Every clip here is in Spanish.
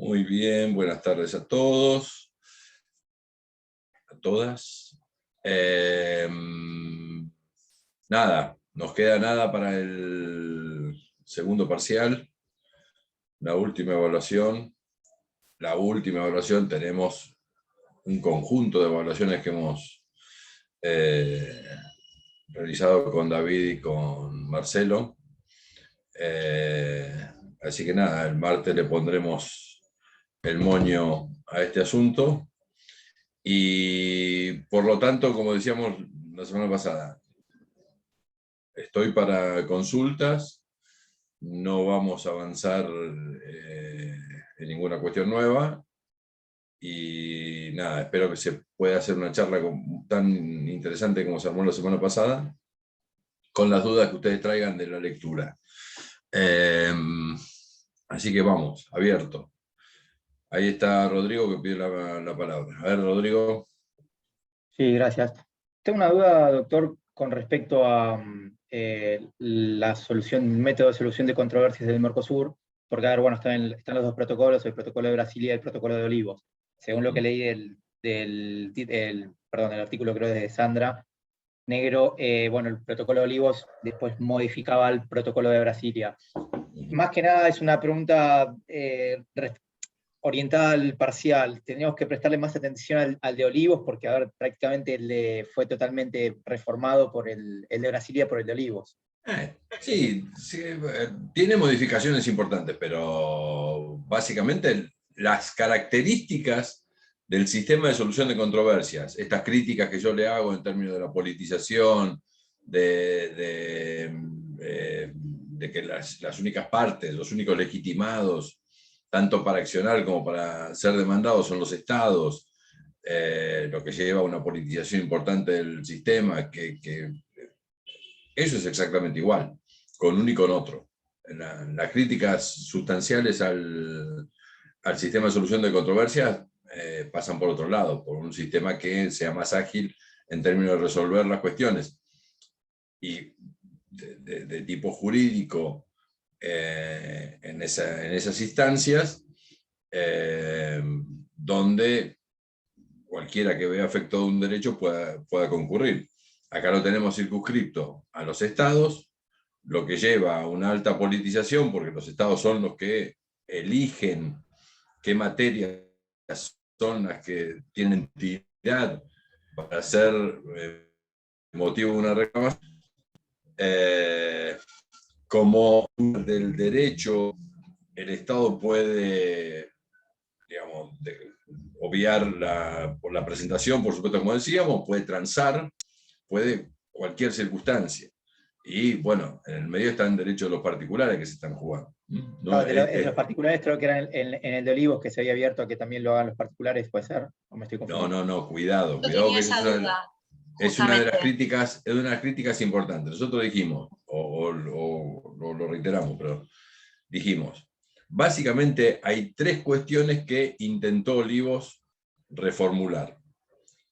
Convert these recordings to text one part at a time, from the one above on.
Muy bien, buenas tardes a todos, a todas. Nada, nos queda nada para el segundo parcial, la última evaluación. La última evaluación tenemos un conjunto de evaluaciones que hemos realizado con David y con Marcelo. Así que nada, el martes le pondremos el moño a este asunto. Y por lo tanto, como decíamos la semana pasada, estoy para consultas, no vamos a avanzar en ninguna cuestión nueva. Y nada, espero que se pueda hacer una charla tan interesante como se armó la semana pasada, con las dudas que ustedes traigan de la lectura. Así que vamos, abierto. Ahí está Rodrigo que pide la palabra. A ver, Rodrigo. Sí, gracias. Tengo una duda, doctor, con respecto a la método de solución de controversias del Mercosur, porque, a ver, bueno, están los dos protocolos, el protocolo de Brasilia y el protocolo de Olivos. Según lo que leí del artículo, creo, de Sandra Negro, bueno, el protocolo de Olivos después modificaba el protocolo de Brasilia. Más que nada es una pregunta orientada al parcial. Teníamos que prestarle más atención al de Olivos, porque, a ver, prácticamente fue totalmente reformado por el de Brasilia por el de Olivos. Sí, tiene modificaciones importantes, pero básicamente las características del sistema de solución de controversias, estas críticas que yo le hago en términos de la politización, de que las únicas partes, los únicos legitimados, tanto para accionar como para ser demandados, son los estados, lo que lleva a una politización importante del sistema, que eso es exactamente igual, con uno y con otro. Las críticas sustanciales al sistema de solución de controversias pasan por otro lado, por un sistema que sea más ágil en términos de resolver las cuestiones. Y de tipo jurídico en esas instancias, donde cualquiera que vea afectado un derecho pueda concurrir. Acá lo tenemos circunscripto a los estados, lo que lleva a una alta politización, porque los estados son los que eligen qué materias son las que tienen entidad para ser motivo de una reclamación. Como del derecho, el Estado puede, digamos, obviar por la presentación, por supuesto, como decíamos, puede transar, puede cualquier circunstancia. Y bueno, en el medio están derechos de los particulares que se están jugando. ¿No? De los particulares creo que era en el de Olivos que se había abierto a que también lo hagan los particulares, ¿puede ser? ¿O me estoy confundiendo? No, cuidado. Yo Cuidado tenía que esa duda. Es una de las críticas importantes. Nosotros dijimos, o lo reiteramos, pero dijimos, básicamente hay tres cuestiones que intentó Olivos reformular.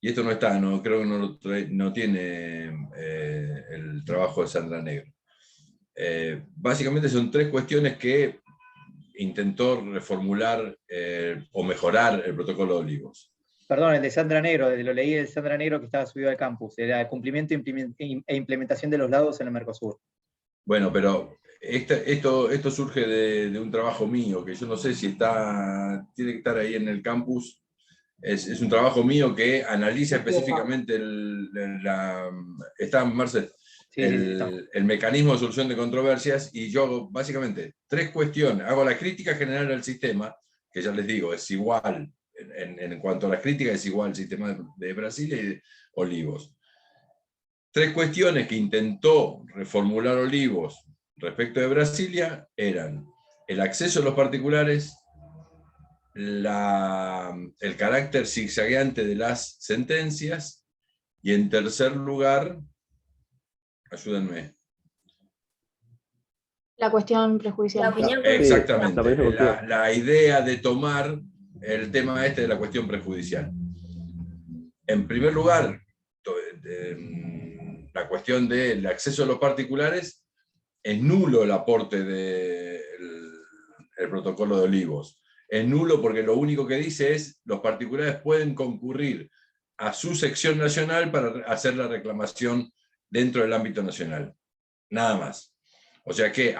Y esto no está, creo que no tiene el trabajo de Sandra Negro. Básicamente son tres cuestiones que intentó reformular o mejorar el protocolo de Olivos. Perdón, el de Sandra Negro, lo leí de Sandra Negro que estaba subido al campus, era cumplimiento e implementación de los lados en el Mercosur. Bueno, pero esto surge de un trabajo mío, que yo no sé si tiene que estar ahí en el campus. Es un trabajo mío que analiza específicamente Marcel, sí, el mecanismo de solución de controversias, y yo hago básicamente tres cuestiones. Hago la crítica general al sistema, que ya les digo, es igual, en cuanto a las críticas, es igual al sistema de Brasil y de Olivos. Tres cuestiones que intentó reformular Olivos respecto de Brasilia eran el acceso a los particulares, el carácter zigzagueante de las sentencias, y en tercer lugar, ayúdenme. La cuestión prejudicial. Exactamente, la idea de tomar el tema de la cuestión prejudicial. En primer lugar, la cuestión del acceso a los particulares, es nulo el aporte del protocolo de Olivos. es nulo porque lo único que dice es los particulares pueden concurrir a su sección nacional para hacer la reclamación dentro del ámbito nacional. Nada más. O sea que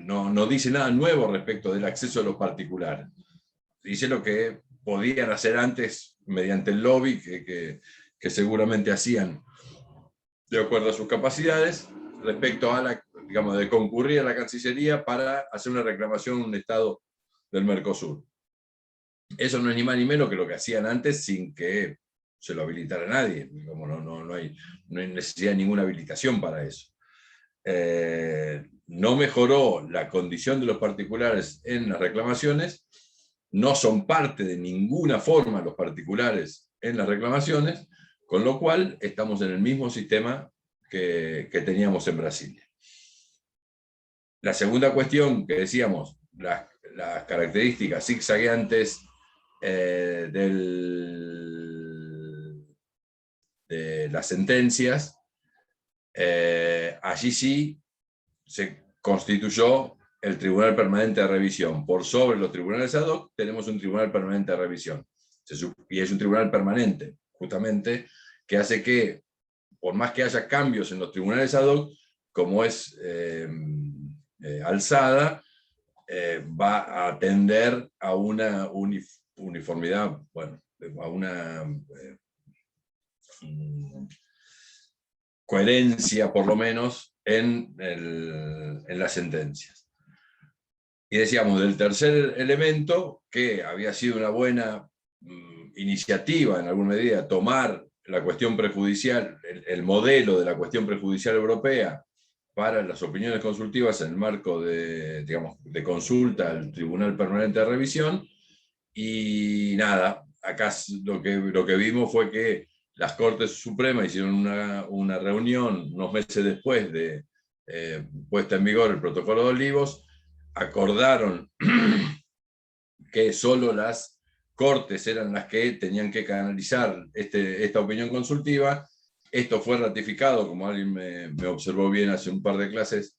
no dice nada nuevo respecto del acceso de los particulares. Dice lo que podían hacer antes mediante el lobby que seguramente hacían de acuerdo a sus capacidades respecto a digamos, de concurrir a la Cancillería para hacer una reclamación en un Estado del Mercosur. Eso no es ni más ni menos que lo que hacían antes sin que se lo habilitara a nadie, como no hay necesidad de ninguna habilitación para eso. No mejoró la condición de los particulares en las reclamaciones, no son parte de ninguna forma los particulares en las reclamaciones, con lo cual estamos en el mismo sistema que teníamos en Brasil. La segunda cuestión que decíamos, las características zigzagueantes de las sentencias, allí sí se constituyó el Tribunal Permanente de Revisión. Por sobre los tribunales ad hoc tenemos un Tribunal Permanente de Revisión. Y es un tribunal permanente, justamente, que hace que, por más que haya cambios en los tribunales ad hoc, como es alzada, va a atender a una uniformidad, bueno, a una coherencia, por lo menos, en las sentencias. Y decíamos, del tercer elemento, que había sido una buena iniciativa, en alguna medida, tomar la cuestión prejudicial, el modelo de la cuestión prejudicial europea para las opiniones consultivas en el marco de, digamos, de consulta al Tribunal Permanente de Revisión. Y nada, acá lo que vimos fue que las Cortes Supremas hicieron una reunión unos meses después de puesta en vigor el Protocolo de Olivos, acordaron que solo las Cortes eran las que tenían que canalizar esta opinión consultiva. Esto fue ratificado, como alguien me observó bien hace un par de clases,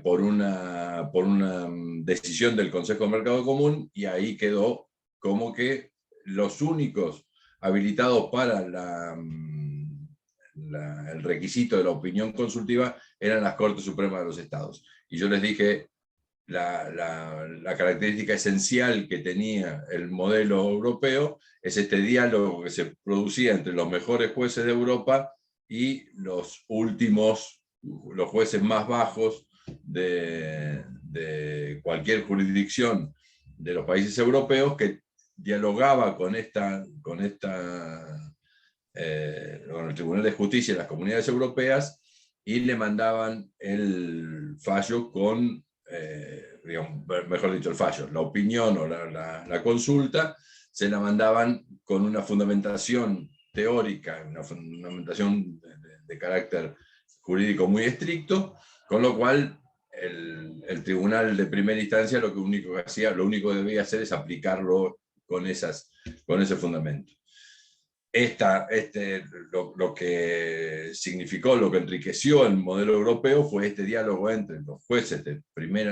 por una decisión del Consejo de Mercado Común, y ahí quedó como que los únicos habilitados para el requisito de la opinión consultiva eran las Cortes Supremas de los Estados. Y yo les dije, la característica esencial que tenía el modelo europeo es este diálogo que se producía entre los mejores jueces de Europa y los jueces más bajos de cualquier jurisdicción de los países europeos, que dialogaba con el Tribunal de Justicia de las Comunidades Europeas, y le mandaban el fallo con, digamos, mejor dicho, el fallo, la opinión o la consulta, se la mandaban con una fundamentación teórica, una fundamentación de carácter jurídico muy estricto, con lo cual el tribunal de primera instancia lo único que debía hacer es aplicarlo con ese fundamento. Lo que significó, lo que enriqueció el modelo europeo fue este diálogo entre los jueces de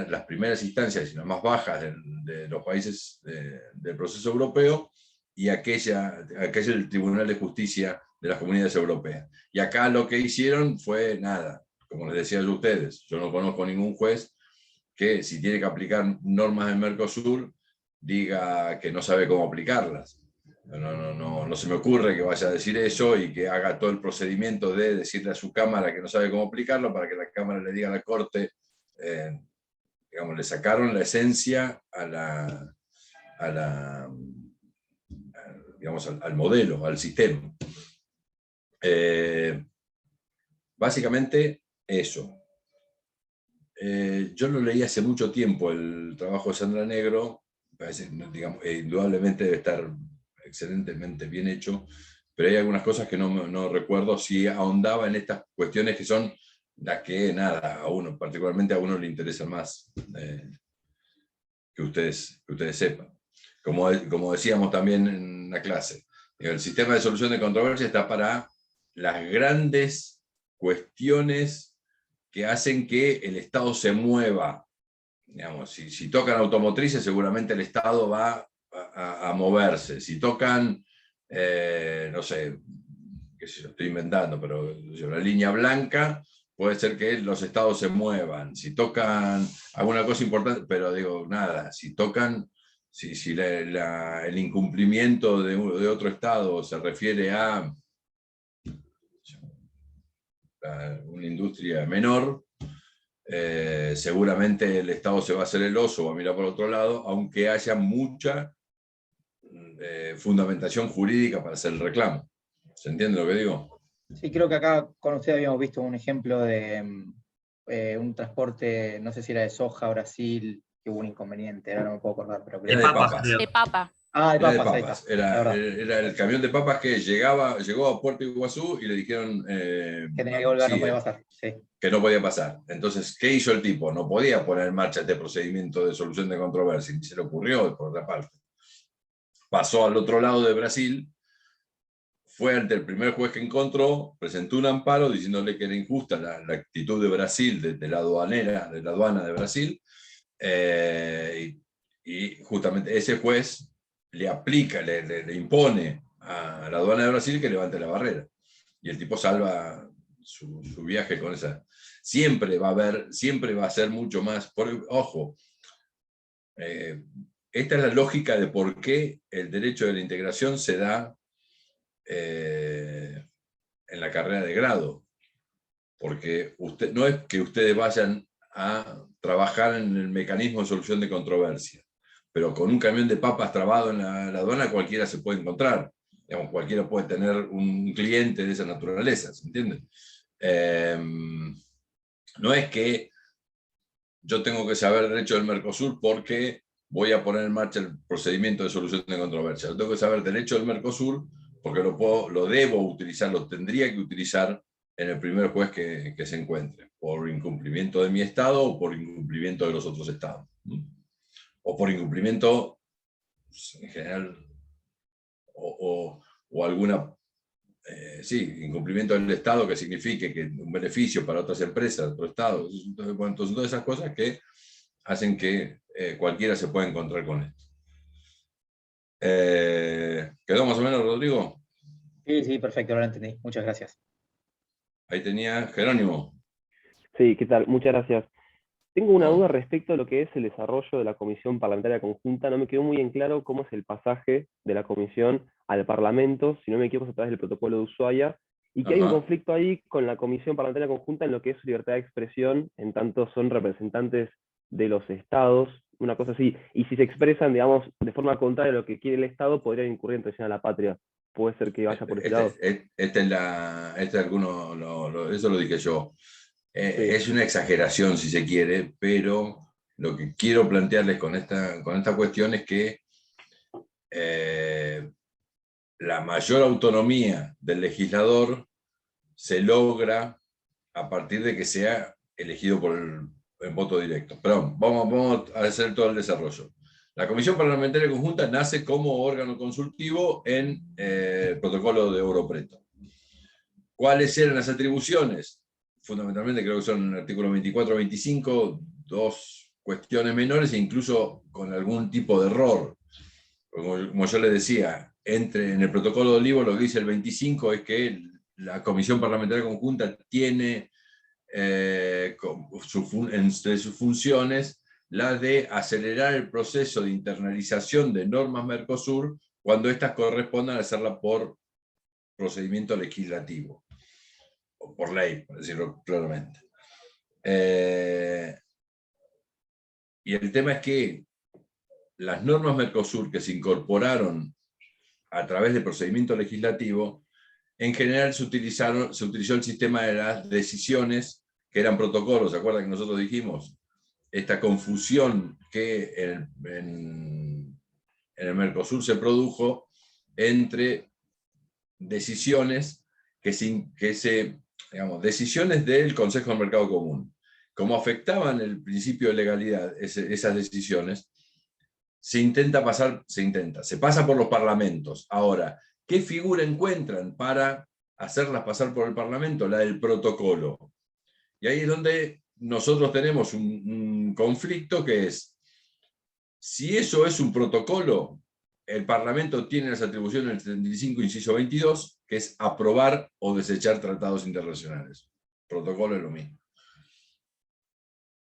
las primeras instancias y las más bajas de los países del proceso europeo, y aquel Tribunal de Justicia de las Comunidades Europeas. Y acá lo que hicieron fue nada, como les decía yo a ustedes, yo no conozco ningún juez que, si tiene que aplicar normas del Mercosur, diga que no sabe cómo aplicarlas. No se me ocurre que vaya a decir eso y que haga todo el procedimiento de decirle a su Cámara que no sabe cómo aplicarlo para que la Cámara le diga a la Corte. Digamos, le sacaron la esencia digamos, al modelo, al sistema. Básicamente eso. Yo lo leí hace mucho tiempo, el trabajo de Sandra Negro, parece, digamos, indudablemente debe estar excelentemente bien hecho, pero hay algunas cosas que no recuerdo si ahondaba en estas cuestiones que son las que, nada, particularmente a uno le interesa más que ustedes sepan. Como decíamos también en la clase, el sistema de solución de controversia está para las grandes cuestiones que hacen que el Estado se mueva digamos, si tocan automotrices, seguramente el Estado va a moverse. Si tocan, no sé, qué sé yo, estoy inventando, pero la línea blanca, puede ser que los estados se muevan. Si tocan alguna cosa importante, pero digo, nada, si tocan, si el incumplimiento de otro estado se refiere a una industria menor, seguramente el Estado se va a hacer el oso o va a mirar por otro lado, aunque haya mucha fundamentación jurídica para hacer el reclamo. ¿Se entiende lo que digo? Sí, creo que acá con usted habíamos visto un ejemplo de un transporte, no sé si era de soja a Brasil, que hubo un inconveniente, ahora no me puedo acordar, pero Era creo de que... papas. De papa. Ah, de Era de papas, ahí está, papas. la verdad. Era el camión de papas que llegó a Puerto Iguazú y le dijeron Que tenía que volver, no sí, podía pasar, sí. que no podía pasar. Entonces, ¿qué hizo el tipo? No podía poner en marcha este procedimiento de solución de controversia, ni se le ocurrió, por otra parte. Pasó al otro lado de Brasil, fue ante el primer juez que encontró, presentó un amparo diciéndole que era injusta la actitud de Brasil, de la aduana de Brasil, y justamente ese juez le aplica, le impone a la aduana de Brasil que levante la barrera. Y el tipo salva su viaje con esa. Siempre va a ser mucho más. Ojo, esta es la lógica de por qué el derecho de la integración se da en la carrera de grado. Porque no es que ustedes vayan a trabajar en el mecanismo de solución de controversia, pero con un camión de papas trabado en la aduana cualquiera se puede encontrar. Digamos, cualquiera puede tener un cliente de esa naturaleza, ¿se entiende? No es que yo tengo que saber derecho del Mercosur porque voy a poner en marcha el procedimiento de solución de controversia. Yo tengo que saber derecho del Mercosur porque lo debo utilizar, lo tendría que utilizar en el primer juez que se encuentre, por incumplimiento de mi estado o por incumplimiento de los otros estados. O por incumplimiento en general, o alguna, incumplimiento del Estado que signifique que un beneficio para otras empresas, otro Estado. Entonces, bueno, entonces, todas esas cosas que hacen que cualquiera se pueda encontrar con esto. ¿Quedó más o menos, Rodrigo? Sí, sí, perfecto, ahora lo entendí. Muchas gracias. Ahí tenía Jerónimo. Sí, ¿qué tal? Muchas gracias. Tengo una No. duda respecto a lo que es el desarrollo de la Comisión Parlamentaria Conjunta. No me quedó muy en claro cómo es el pasaje de la Comisión al Parlamento, si no me equivoco, a través del protocolo de Ushuaia, y que hay un Ajá. conflicto ahí con la Comisión Parlamentaria Conjunta en lo que es su libertad de expresión, en tanto son representantes de los estados, una cosa así, y si se expresan, digamos, de forma contraria a lo que quiere el Estado, podrían incurrir en traición a la patria. Puede ser que vaya por ese lado. Eso lo dije yo. Sí. Es una exageración, si se quiere, pero lo que quiero plantearles con esta cuestión es que la mayor autonomía del legislador se logra a partir de que sea elegido por el voto directo. Pero vamos a hacer todo el desarrollo. La Comisión Parlamentaria Conjunta nace como órgano consultivo en el protocolo de Europreto. ¿Cuáles eran las atribuciones? Fundamentalmente creo que son el artículo 24-25, dos cuestiones menores e incluso con algún tipo de error. Como yo le decía, en el protocolo de Olivo lo que dice el 25 es que la Comisión Parlamentaria Conjunta tiene entre sus funciones la de acelerar el proceso de internalización de normas Mercosur cuando éstas correspondan a hacerla por procedimiento legislativo, o por ley, por decirlo claramente. Y el tema es que las normas Mercosur que se incorporaron a través del procedimiento legislativo, en general se utilizó el sistema de las decisiones, que eran protocolos. ¿Se acuerdan que nosotros dijimos? Esta confusión que en el Mercosur se produjo entre decisiones decisiones del Consejo del Mercado Común. Como afectaban el principio de legalidad esas decisiones, se pasa por los parlamentos. Ahora, ¿qué figura encuentran para hacerlas pasar por el Parlamento? La del protocolo. Y ahí es donde nosotros tenemos un conflicto que es, si eso es un protocolo, el Parlamento tiene las atribuciones del 75, inciso 22, que es aprobar o desechar tratados internacionales. Protocolo es lo mismo.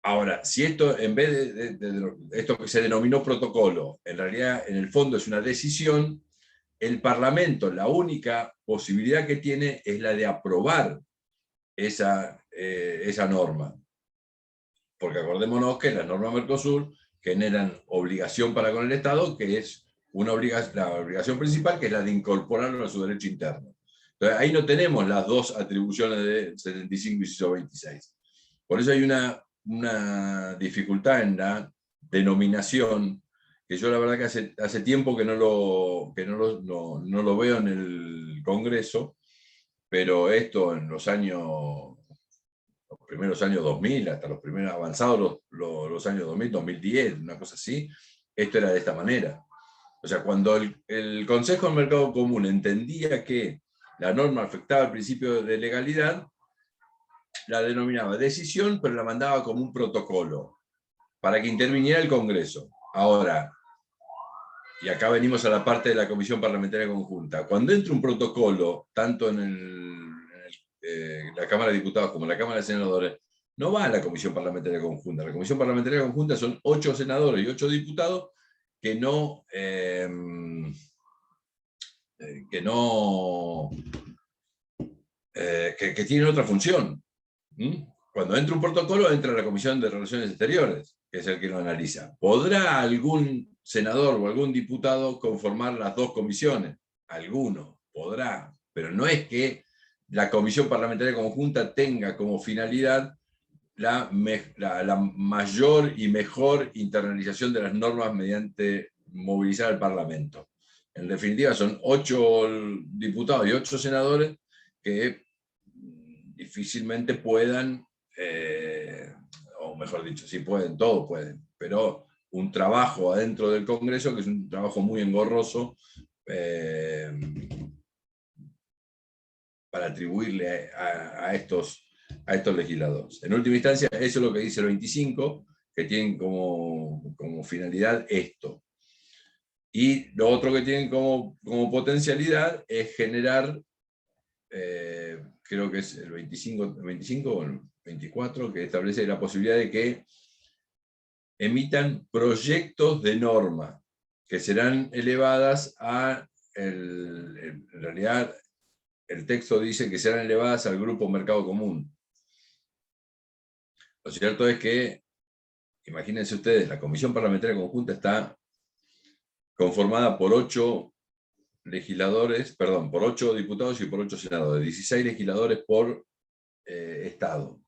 Ahora, si esto, en vez de esto que se denominó protocolo, en realidad, en el fondo es una decisión, el Parlamento, la única posibilidad que tiene es la de aprobar esa norma. Porque acordémonos que las normas Mercosur generan obligación para con el Estado, que es la obligación principal, que es la de incorporarlo a su derecho interno. Entonces, ahí no tenemos las dos atribuciones de 75 y 26. Por eso hay una dificultad en la denominación, que yo la verdad que hace tiempo que no lo veo en el Congreso, pero esto en los primeros años 2000, hasta los primeros avanzados los años 2000, 2010, una cosa así, esto era de esta manera. O sea, cuando el Consejo del Mercado Común entendía que la norma afectaba el principio de legalidad, la denominaba decisión, pero la mandaba como un protocolo, para que interviniera el Congreso. Ahora, y acá venimos a la parte de la Comisión Parlamentaria Conjunta, cuando entra un protocolo, tanto en la Cámara de Diputados como en la Cámara de Senadores, no va a la Comisión Parlamentaria Conjunta. La Comisión Parlamentaria Conjunta son 8 senadores y 8 diputados que tienen otra función. Cuando entra un protocolo, entra la Comisión de Relaciones Exteriores, que es el que lo analiza. ¿Podrá algún senador o algún diputado conformar las dos comisiones? Alguno podrá, pero no es que la Comisión Parlamentaria Conjunta tenga como finalidad la mayor y mejor internalización de las normas mediante movilizar al Parlamento. En definitiva, son 8 diputados y 8 senadores que difícilmente puedan, o mejor dicho, sí pueden, todos pueden, pero un trabajo adentro del Congreso que es un trabajo muy engorroso para atribuirle a estos legisladores. En última instancia, eso es lo que dice el 25, que tienen como finalidad esto. Y lo otro que tienen como potencialidad es generar, creo que es el 25 o el 24, que establece la posibilidad de que emitan proyectos de norma que serán elevadas en realidad el texto dice que serán elevadas al Grupo Mercado Común. Lo cierto es que, imagínense ustedes, la Comisión Parlamentaria Conjunta está conformada por 8 legisladores, perdón, por 8 diputados y por 8 senadores, 16 legisladores por Estado.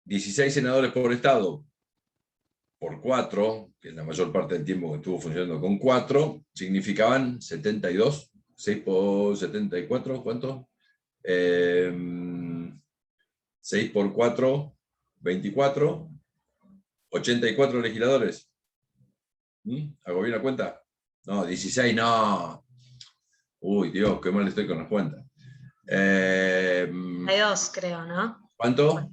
16 senadores por Estado, por 4, que es la mayor parte del tiempo que estuvo funcionando con 4, significaban 72, 6 por 74, ¿cuánto? 6 por 4, 24, 84 legisladores. ¿Hago bien la cuenta? No, 16 no. Uy, Dios, qué mal estoy con las cuentas. 72, creo, ¿no? ¿Cuánto?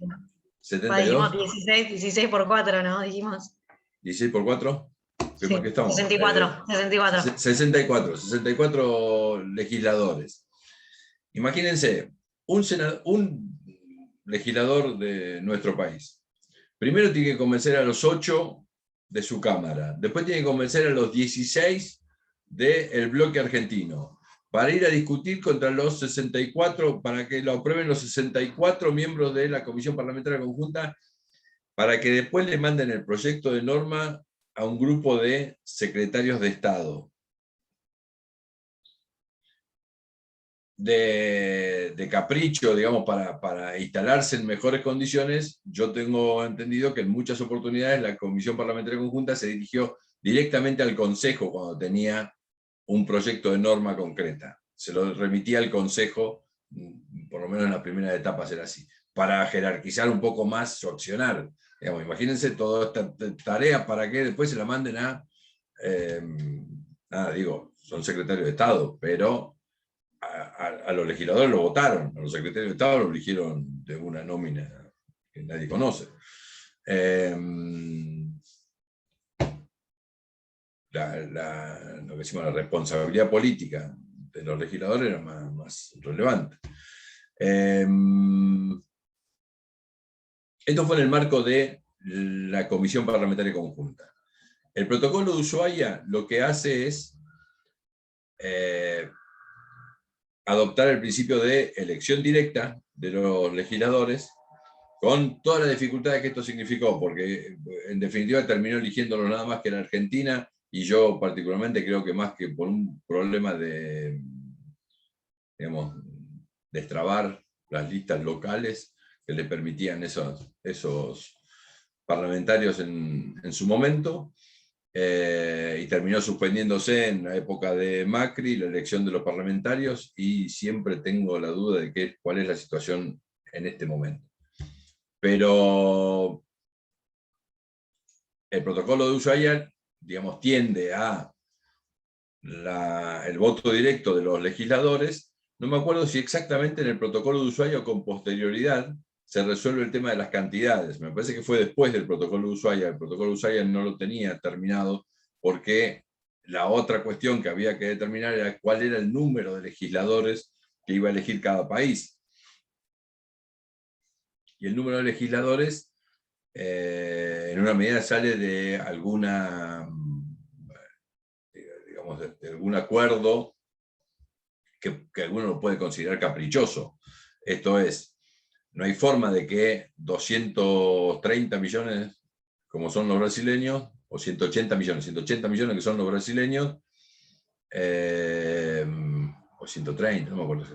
72. Dijimos 16 por 4, ¿no? Dijimos. 16 por 4. Sí, ¿Qué estamos? 64. 64 legisladores. Imagínense, un legislador de nuestro país. Primero tiene que convencer a los 8 de su Cámara. Después tiene que convencer a los 16 del bloque argentino. Para ir a discutir contra los 64, para que lo aprueben los 64 miembros de la Comisión Parlamentaria Conjunta, para que después le manden el proyecto de norma a un grupo de secretarios de Estado. De capricho, digamos, para instalarse en mejores condiciones, yo tengo entendido que en muchas oportunidades la Comisión Parlamentaria Conjunta se dirigió directamente al Consejo cuando tenía un proyecto de norma concreta. Se lo remitía al Consejo, por lo menos en las primeras etapas era así, para jerarquizar un poco más su accionar. Digamos, imagínense toda esta tarea para que después se la manden son secretarios de Estado, pero a los legisladores lo votaron, a los secretarios de Estado lo eligieron de una nómina que nadie conoce. Lo que decimos, la responsabilidad política de los legisladores era más relevante. Esto fue en el marco de la Comisión Parlamentaria Conjunta. El protocolo de Ushuaia lo que hace es adoptar el principio de elección directa de los legisladores, con todas las dificultades que esto significó, porque en definitiva terminó eligiéndolo nada más que en Argentina, y yo particularmente creo que más que por un problema de, digamos, destrabar las listas locales que le permitían esos parlamentarios en su momento, y terminó suspendiéndose en la época de Macri la elección de los parlamentarios, y siempre tengo la duda de cuál es la situación en este momento. Pero el protocolo de Ushuaia, digamos, tiende a el voto directo de los legisladores. No me acuerdo si exactamente en el protocolo de Ushuaia o con posterioridad se resuelve el tema de las cantidades. Me parece que fue después del protocolo de Ushuaia. El protocolo de Ushuaia no lo tenía terminado, porque la otra cuestión que había que determinar era cuál era el número de legisladores que iba a elegir cada país. Y el número de legisladores, en una medida, sale de digamos, de algún acuerdo que alguno lo puede considerar caprichoso. Esto es, no hay forma de que 230 millones, como son los brasileños, o 180 millones que son los brasileños, o 130, no me acuerdo,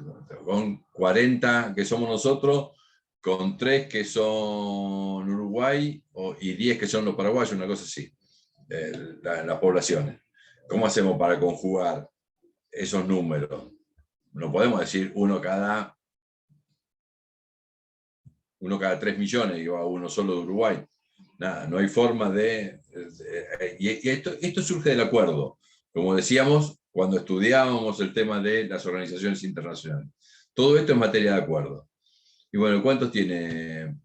con 40 que somos nosotros, con 3 que son Uruguay y 10 que son los paraguayos, una cosa así, las poblaciones. ¿Cómo hacemos para conjugar esos números? No podemos decir uno cada 3 millones y va uno solo de Uruguay. Nada, no hay forma y esto surge del acuerdo. Como decíamos, cuando estudiábamos el tema de las organizaciones internacionales. Todo esto es materia de acuerdo. Y bueno, ¿cuántos tiene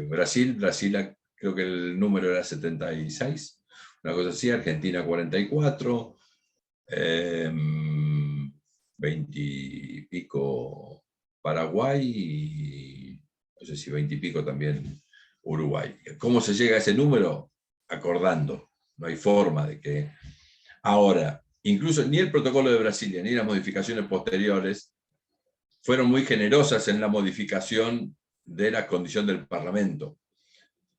Brasil? Brasil, creo que el número era 76, una cosa así. Argentina 44, 20 y pico Paraguay, y no sé si 20 y pico también Uruguay. ¿Cómo se llega a ese número? Acordando. No hay forma de que... Ahora, incluso ni el protocolo de Brasilia ni las modificaciones posteriores fueron muy generosas en la modificación de la condición del Parlamento.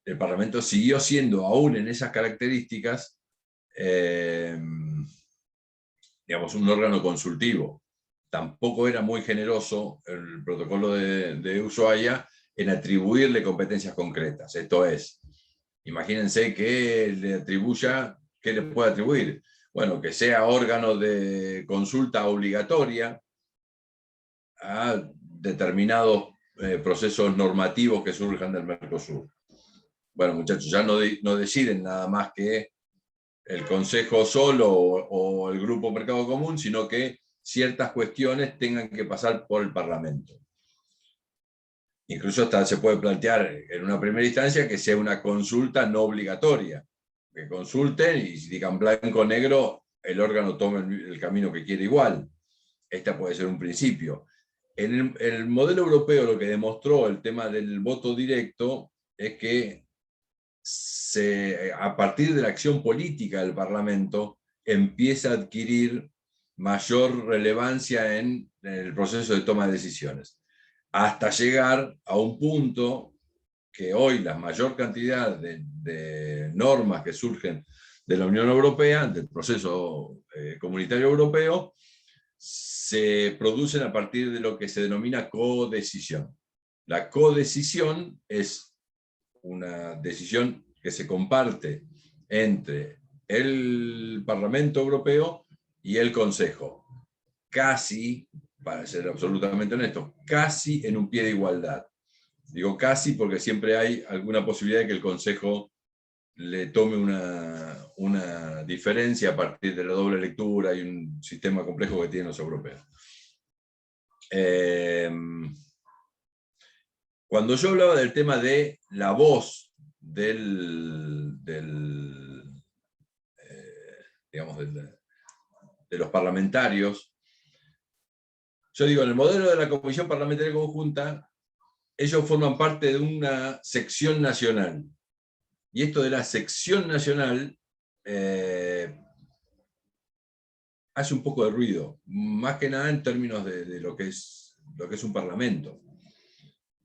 El Parlamento siguió siendo, aún en esas características, digamos, un órgano consultivo. Tampoco era muy generoso el protocolo de Ushuaia en atribuirle competencias concretas. Esto es, imagínense que le atribuya, ¿qué le puede atribuir? Bueno, que sea órgano de consulta obligatoria a determinados procesos normativos que surjan del Mercosur. Bueno, muchachos, ya no deciden nada más que el Consejo solo o el Grupo Mercado Común, sino que ciertas cuestiones tengan que pasar por el Parlamento. Incluso hasta se puede plantear en una primera instancia que sea una consulta no obligatoria, que consulten y digan blanco o negro, el órgano tome el camino que quiere igual. Este puede ser un principio. En el modelo europeo lo que demostró el tema del voto directo es que a partir de la acción política del Parlamento empieza a adquirir mayor relevancia en el proceso de toma de decisiones, hasta llegar a un punto que hoy la mayor cantidad de normas que surgen de la Unión Europea, del proceso comunitario europeo, se producen a partir de lo que se denomina codecisión. La codecisión es una decisión que se comparte entre el Parlamento Europeo y el Consejo. Casi, para ser absolutamente honesto, casi en un pie de igualdad. Digo casi porque siempre hay alguna posibilidad de que el Consejo le tome una diferencia a partir de la doble lectura y un sistema complejo que tienen los europeos. Cuando yo hablaba del tema de la voz digamos, de los parlamentarios, yo digo, en el modelo de la Comisión Parlamentaria Conjunta, ellos forman parte de una sección nacional. Y esto de la sección nacional hace un poco de ruido, más que nada en términos de lo que es un parlamento.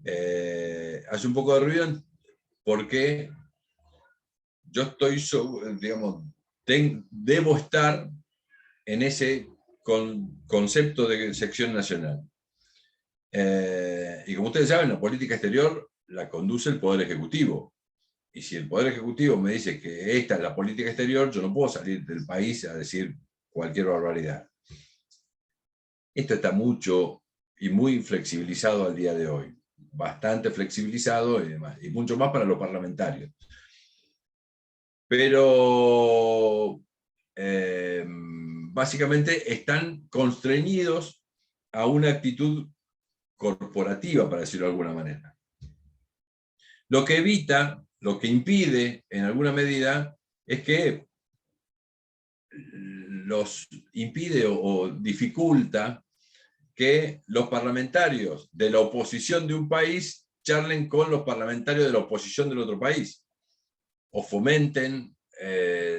Hace un poco de ruido porque yo estoy, digamos, debo estar en ese concepto de sección nacional. Y como ustedes saben, la política exterior la conduce el Poder Ejecutivo. Y si el Poder Ejecutivo me dice que esta es la política exterior, yo no puedo salir del país a decir cualquier barbaridad. Esto está mucho y muy flexibilizado al día de hoy. Bastante flexibilizado y demás. Y mucho más para los parlamentarios. Pero básicamente están constreñidos a una actitud corporativa, para decirlo de alguna manera. Lo que evita, lo que impide, en alguna medida, es que los impide o dificulta que los parlamentarios de la oposición de un país charlen con los parlamentarios de la oposición del otro país, o fomenten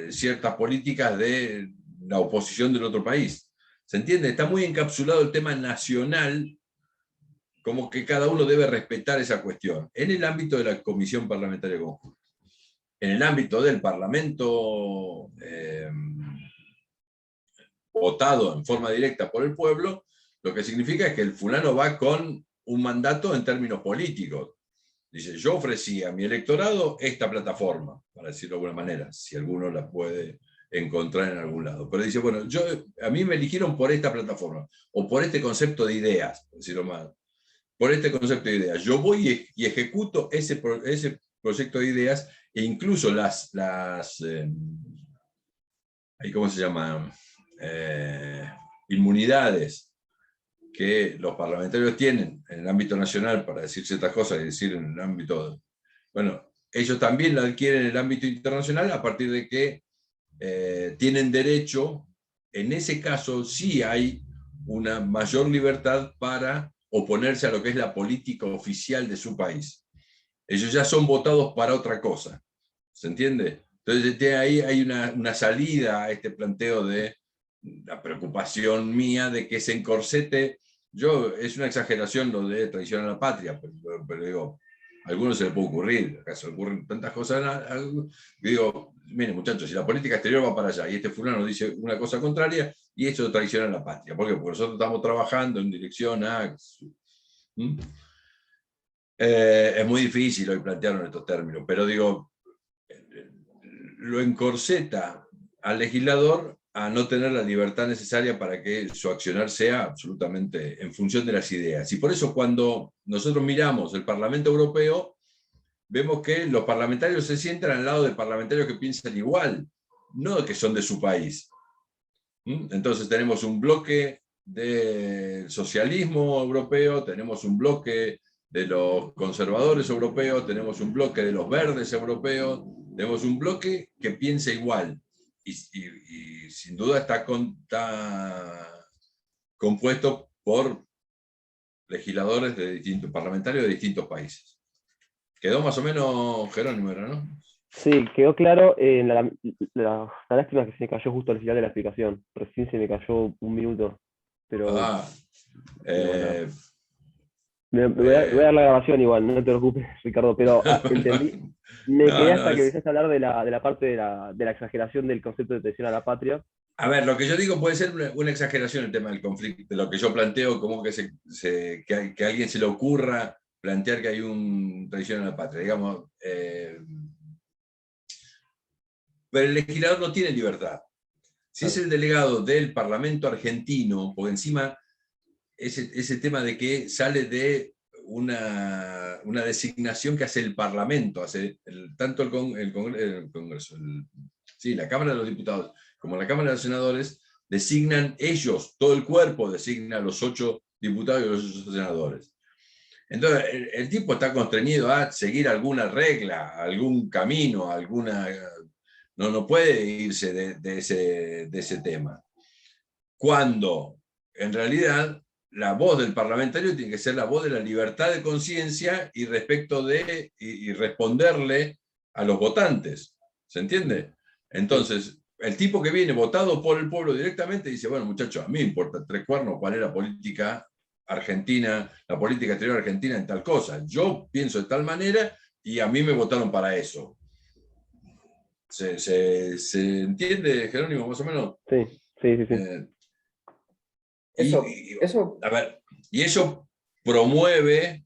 ciertas políticas de la oposición del otro país. ¿Se entiende? Está muy encapsulado el tema nacional, como que cada uno debe respetar esa cuestión, en el ámbito de la Comisión Parlamentaria Conjunta. En el ámbito del Parlamento votado en forma directa por el pueblo, lo que significa es que el fulano va con un mandato en términos políticos. Dice, yo ofrecí a mi electorado esta plataforma, para decirlo de alguna manera, si alguno la puede encontrar en algún lado. Pero dice, bueno, a mí me eligieron por esta plataforma, o por este concepto de ideas, por decirlo más, por este concepto de ideas. Yo voy y ejecuto ese proyecto de ideas, e incluso ¿cómo se llama? Inmunidades que los parlamentarios tienen en el ámbito nacional para decir ciertas cosas y decir en el ámbito... Bueno, ellos también la adquieren en el ámbito internacional a partir de que tienen derecho, en ese caso sí hay una mayor libertad para oponerse a lo que es la política oficial de su país. Ellos ya son votados para otra cosa, ¿se entiende? Entonces ahí hay una salida a este planteo de la preocupación mía de que se encorsete. Es una exageración lo de traición a la patria, pero digo, a algunos se le puede ocurrir, acaso ocurren tantas cosas. Digo, miren muchachos, si la política exterior va para allá y este fulano dice una cosa contraria, y eso traiciona a la patria. ¿Por qué? Porque nosotros estamos trabajando en dirección a... es muy difícil hoy plantearlo en estos términos, pero digo, lo encorseta al legislador a no tener la libertad necesaria para que su accionar sea absolutamente en función de las ideas. Y por eso cuando nosotros miramos el Parlamento Europeo, vemos que los parlamentarios se sientan al lado de parlamentarios que piensan igual, no que son de su país. Entonces tenemos un bloque del socialismo europeo, tenemos un bloque de los conservadores europeos, tenemos un bloque de los verdes europeos, tenemos un bloque que piensa igual. Y sin duda está compuesto por legisladores parlamentarios de distintos países. Quedó más o menos, Jerónimo, ¿no? Sí, quedó claro. La lástima es que se me cayó justo al final de la explicación. Recién se me cayó un minuto. Pero bueno. Voy a dar la grabación igual, no te preocupes, Ricardo, pero entendí. Me quedé hasta que empezaste a hablar de la parte de la exageración del concepto de traición a la patria. A ver, lo que yo digo puede ser una exageración el tema del conflicto, de lo que yo planteo, como que a alguien se le ocurra plantear que hay un traición a la patria, digamos. Pero el legislador no tiene libertad. Si es el delegado del Parlamento argentino, porque encima ese tema de que sale de una designación que hace el Parlamento, tanto el Congreso, la Cámara de los Diputados, como la Cámara de los Senadores, designan ellos, todo el cuerpo designa a los 8 diputados y los 8 senadores. Entonces, el tipo está constreñido a seguir alguna regla, algún camino, no puede irse de ese tema. Cuando, en realidad, la voz del parlamentario tiene que ser la voz de la libertad de conciencia y responderle a los votantes. ¿Se entiende? Entonces, el tipo que viene votado por el pueblo directamente dice, bueno, muchachos, a mí me importa 3 cuernos cuál es la política argentina, la política exterior argentina en tal cosa. Yo pienso de tal manera y a mí me votaron para eso. ¿Se entiende, Jerónimo, más o menos? Sí. A ver, y eso promueve,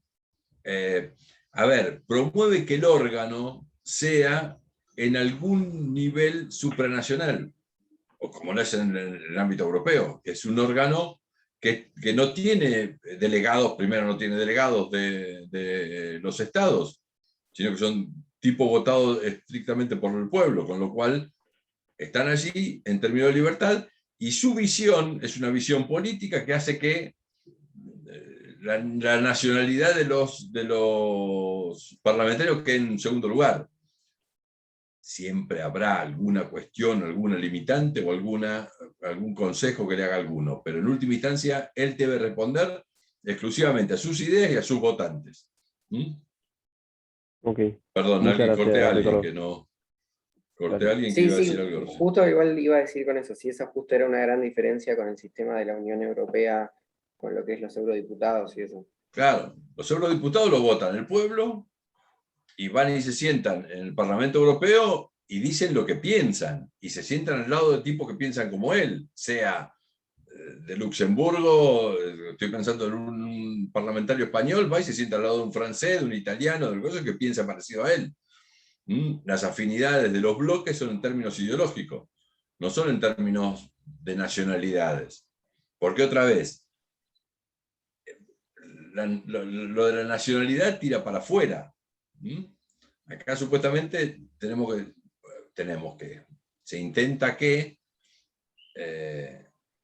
promueve que el órgano sea en algún nivel supranacional, o como lo es en el ámbito europeo, que es un órgano que no tiene delegados, primero no tiene delegados de los estados, sino que son tipos votados estrictamente por el pueblo, con lo cual están allí en términos de libertad, y su visión es una visión política que hace que la nacionalidad de los parlamentarios quede en segundo lugar. Siempre habrá alguna cuestión, alguna limitante o algún consejo que le haga alguno, pero en última instancia él debe responder exclusivamente a sus ideas y a sus votantes. Okay. Perdón, Muchas gracias, corté a alguien Ricardo. que no... Corté Gracias. a alguien que Sí, iba a sí, decir algo. justo igual iba a decir con eso, si esa justo era una gran diferencia con el sistema de la Unión Europea, con lo que es los eurodiputados y eso. Claro, los eurodiputados lo votan el pueblo y van y se sientan en el Parlamento Europeo y dicen lo que piensan, y se sientan al lado de tipos que piensan como él, sea de Luxemburgo, estoy pensando en un parlamentario español, va y se sienta al lado de un francés, de un italiano, de cosas que piensa parecido a él. Las afinidades de los bloques son en términos ideológicos, no son en términos de nacionalidades. Porque otra vez, lo de la nacionalidad tira para afuera. Acá supuestamente se intenta que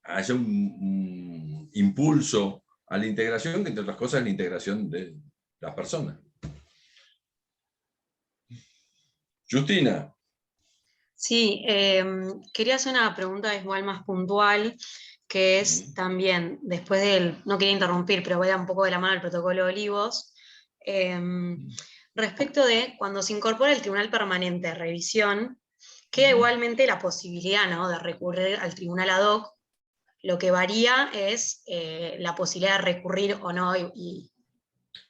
haya un impulso a la integración, que entre otras cosas es la integración de las personas. Justina. Sí, quería hacer una pregunta igual más puntual, que es también, después no quería interrumpir, pero voy a un poco de la mano al protocolo de Olivos, respecto de cuando se incorpora el Tribunal Permanente de Revisión, queda igualmente la posibilidad, ¿no?, de recurrir al Tribunal ad hoc. Lo que varía es la posibilidad de recurrir o no.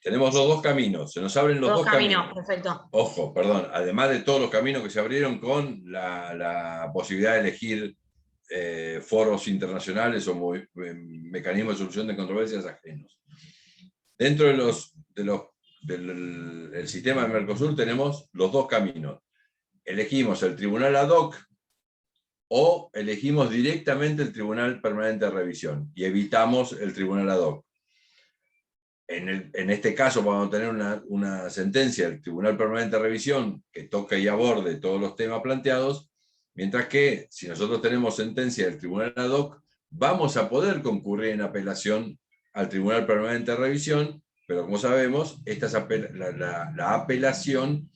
Tenemos los dos caminos, se nos abren los dos caminos. Perfecto. Ojo, perdón, además de todos los caminos que se abrieron con la posibilidad de elegir foros internacionales o mecanismos de solución de controversias ajenos. Dentro del sistema de Mercosur tenemos los dos caminos. Elegimos el Tribunal ad hoc o elegimos directamente el Tribunal Permanente de Revisión y evitamos el Tribunal ad hoc. En este caso vamos a tener una sentencia del Tribunal Permanente de Revisión que toque y aborde todos los temas planteados, mientras que si nosotros tenemos sentencia del Tribunal ad hoc, vamos a poder concurrir en apelación al Tribunal Permanente de Revisión, pero como sabemos, la apelación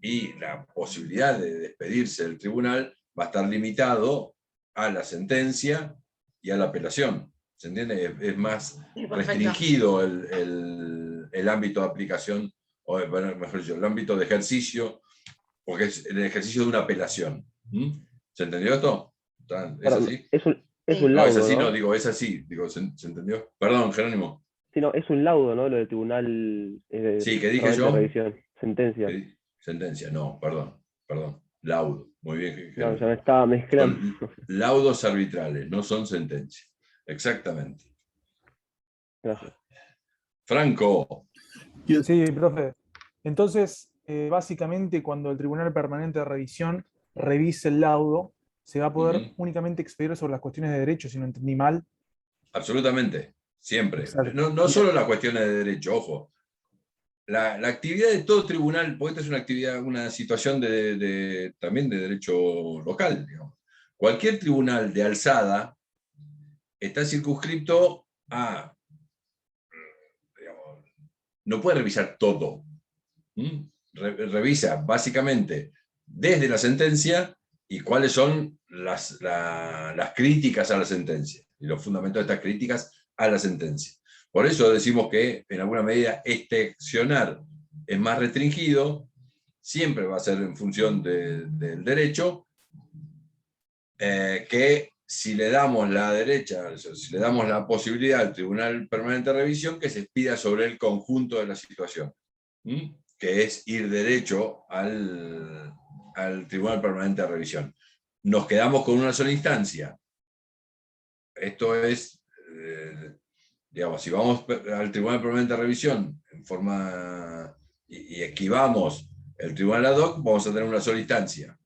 y la posibilidad de despedirse del tribunal va a estar limitado a la sentencia y a la apelación. ¿Se entiende? Es más restringido el ámbito de aplicación, o mejor dicho, el ámbito de ejercicio, porque es el ejercicio de una apelación. ¿Se entendió esto? ¿Es así? Es un No, laudo, es así, ¿no? no, digo, es así. Digo, ¿se entendió? Perdón, Jerónimo. Sí, no, es un laudo, ¿no? Lo del Tribunal Sí, ¿qué dije yo? de Revisión. Sentencia. Sentencia, no, perdón. Laudo. Muy bien, Jerónimo. No, ya me estaba mezclando. Son laudos arbitrales, no son sentencias. Exactamente. Gracias. Franco. Sí, profe. Entonces, básicamente, cuando el Tribunal Permanente de Revisión revise el laudo, se va a poder únicamente expedir sobre las cuestiones de derecho, si no entendí mal. Absolutamente, siempre. Exacto. No solo las cuestiones de derecho, ojo. La actividad de todo tribunal, porque esta es una actividad, una situación también de derecho local, digamos. Cualquier tribunal de alzada está circunscripto a no puede revisar todo. Revisa básicamente desde la sentencia y cuáles son las críticas a la sentencia y los fundamentos de estas críticas a la sentencia. Por eso decimos que en alguna medida este accionar es más restringido, siempre va a ser en función del derecho, que si le damos la derecha, si le damos la posibilidad al Tribunal Permanente de Revisión que se expida sobre el conjunto de la situación, que es ir derecho al Tribunal Permanente de Revisión. Nos quedamos con una sola instancia. Esto es, digamos, si vamos al Tribunal Permanente de Revisión en forma y esquivamos el Tribunal ad hoc, vamos a tener una sola instancia.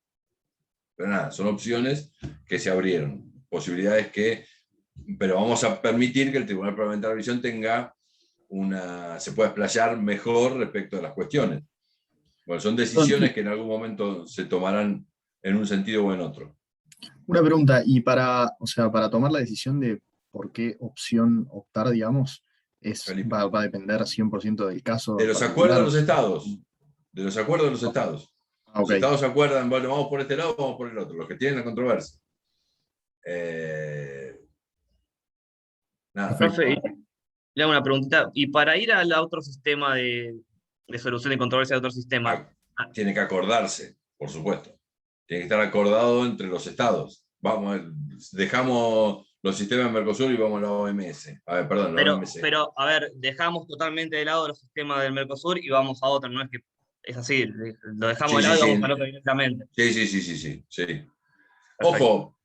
Pero nada, son opciones que se abrieron, posibilidades pero vamos a permitir que el Tribunal Permanente de Revisión se pueda explayar mejor respecto a las cuestiones. Bueno, son decisiones que en algún momento se tomarán en un sentido o en otro. Una pregunta, y para tomar la decisión de por qué opción optar, digamos, va a depender 100% del caso. De los acuerdos de los estados. De los acuerdos de los estados. Okay. Los estados se acuerdan, bueno, vamos por este lado, vamos por el otro, los que tienen la controversia. Nada. Profe, le hago una preguntita. Y para ir al otro sistema de solución de controversia de otro sistema. Tiene que acordarse, por supuesto. Tiene que estar acordado entre los estados. Dejamos los sistemas de Mercosur y vamos a la OMS. A ver, perdón, la OMC. Pero, a ver, dejamos totalmente de lado los sistemas del Mercosur y vamos a otro, no es que es así, lo dejamos de lado y vamos al otro directamente. Sí. Ojo,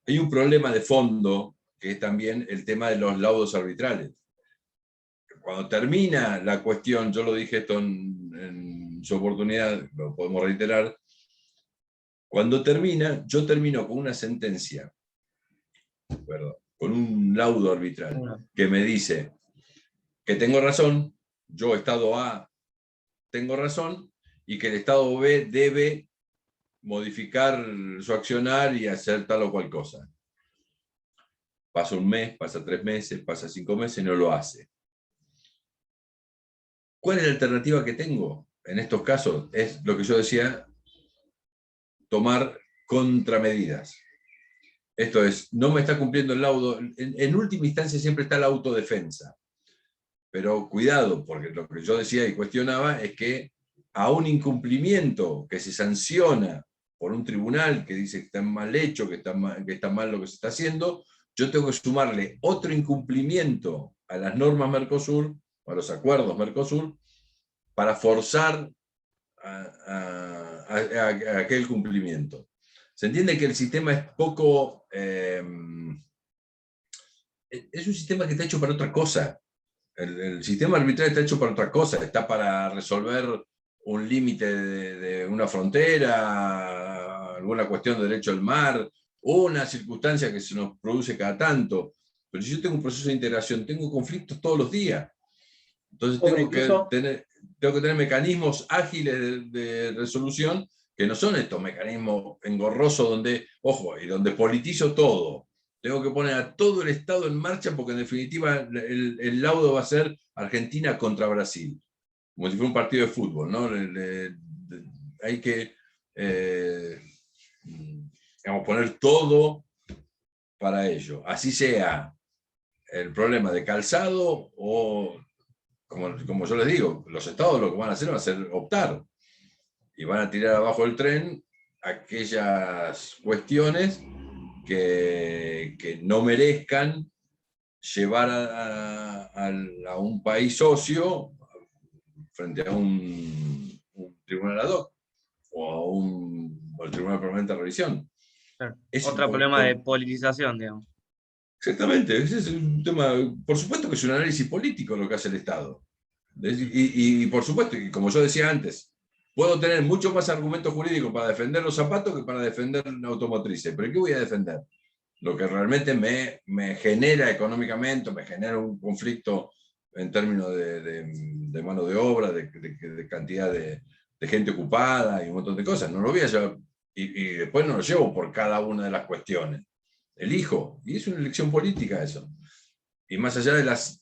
hay un problema de fondo, que es también el tema de los laudos arbitrales. Cuando termina la cuestión, yo lo dije esto en su oportunidad, lo podemos reiterar, cuando yo termino con una sentencia, con un laudo arbitral, que me dice que tengo razón, yo, Estado A, tengo razón, y que el Estado B debe modificar su accionar y hacer tal o cual cosa. Pasa un mes, pasa 3 meses, pasa 5 meses, no lo hace. ¿Cuál es la alternativa que tengo? En estos casos es lo que yo decía, tomar contramedidas. Esto es, no me está cumpliendo el laudo. En última instancia siempre está la autodefensa. Pero cuidado, porque lo que yo decía y cuestionaba es que a un incumplimiento que se sanciona por un tribunal que dice que está mal hecho, que está mal lo que se está haciendo, yo tengo que sumarle otro incumplimiento a las normas Mercosur, a los acuerdos Mercosur, para forzar a aquel cumplimiento. Se entiende que el sistema es poco... es un sistema que está hecho para otra cosa. El sistema arbitral está hecho para otra cosa. Está para resolver un límite de una frontera, alguna cuestión de derecho al mar, o una circunstancia que se nos produce cada tanto. Pero si yo tengo un proceso de integración, tengo conflictos todos los días. Entonces tengo que tener mecanismos ágiles de resolución, que no son estos mecanismos engorrosos donde, ojo, y donde politizo todo. Tengo que poner a todo el Estado en marcha porque en definitiva el laudo va a ser Argentina contra Brasil. Como si fuera un partido de fútbol, ¿no? Hay que poner todo para ello. Así sea el problema de calzado o, como yo les digo, los estados lo que van a hacer va a ser optar. Y van a tirar abajo del tren aquellas cuestiones que no merezcan llevar a un país socio frente a un tribunal ad hoc o al Tribunal Permanente de Revisión. Claro. Otro problema de politización, digamos. Exactamente, ese es un tema, por supuesto que es un análisis político lo que hace el Estado. Y por supuesto, y como yo decía antes, puedo tener mucho más argumentos jurídicos para defender los zapatos que para defender automotrices. ¿Pero qué voy a defender? Lo que realmente me genera económicamente, me genera un conflicto en términos de mano de obra, de cantidad de gente ocupada y un montón de cosas. No lo voy a llevar, y después no lo llevo por cada una de las cuestiones. elijo, y es una elección política eso. Y más allá de las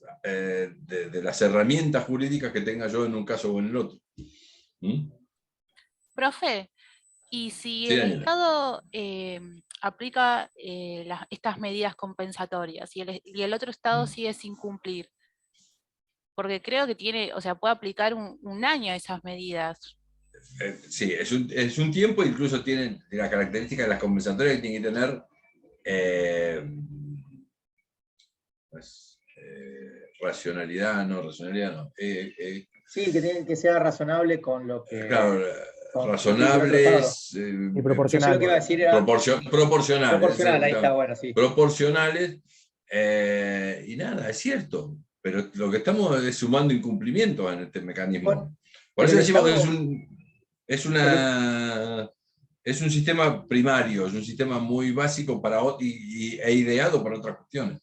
herramientas jurídicas que tenga yo en un caso o en el otro. Profe, y si Sí, el Daniela. Estado aplica estas medidas compensatorias y el otro Estado sigue sin cumplir, porque creo que tiene, o sea, puede aplicar un año esas medidas. Sí, es un tiempo, incluso tienen la característica de las compensatorias que tienen que tener racionalidad no. Sí, que sea razonable con lo que... Claro, con razonables. Y proporcionales. Yo lo que iba a decir era... Proporcionales. Proporcional, ahí está, bueno, sí. Proporcionales. Y nada, es cierto. Pero lo que estamos es sumando incumplimientos en este mecanismo. Bueno, por eso decimos Estado, que es un sistema primario, es un sistema muy básico e ideado para otras cuestiones.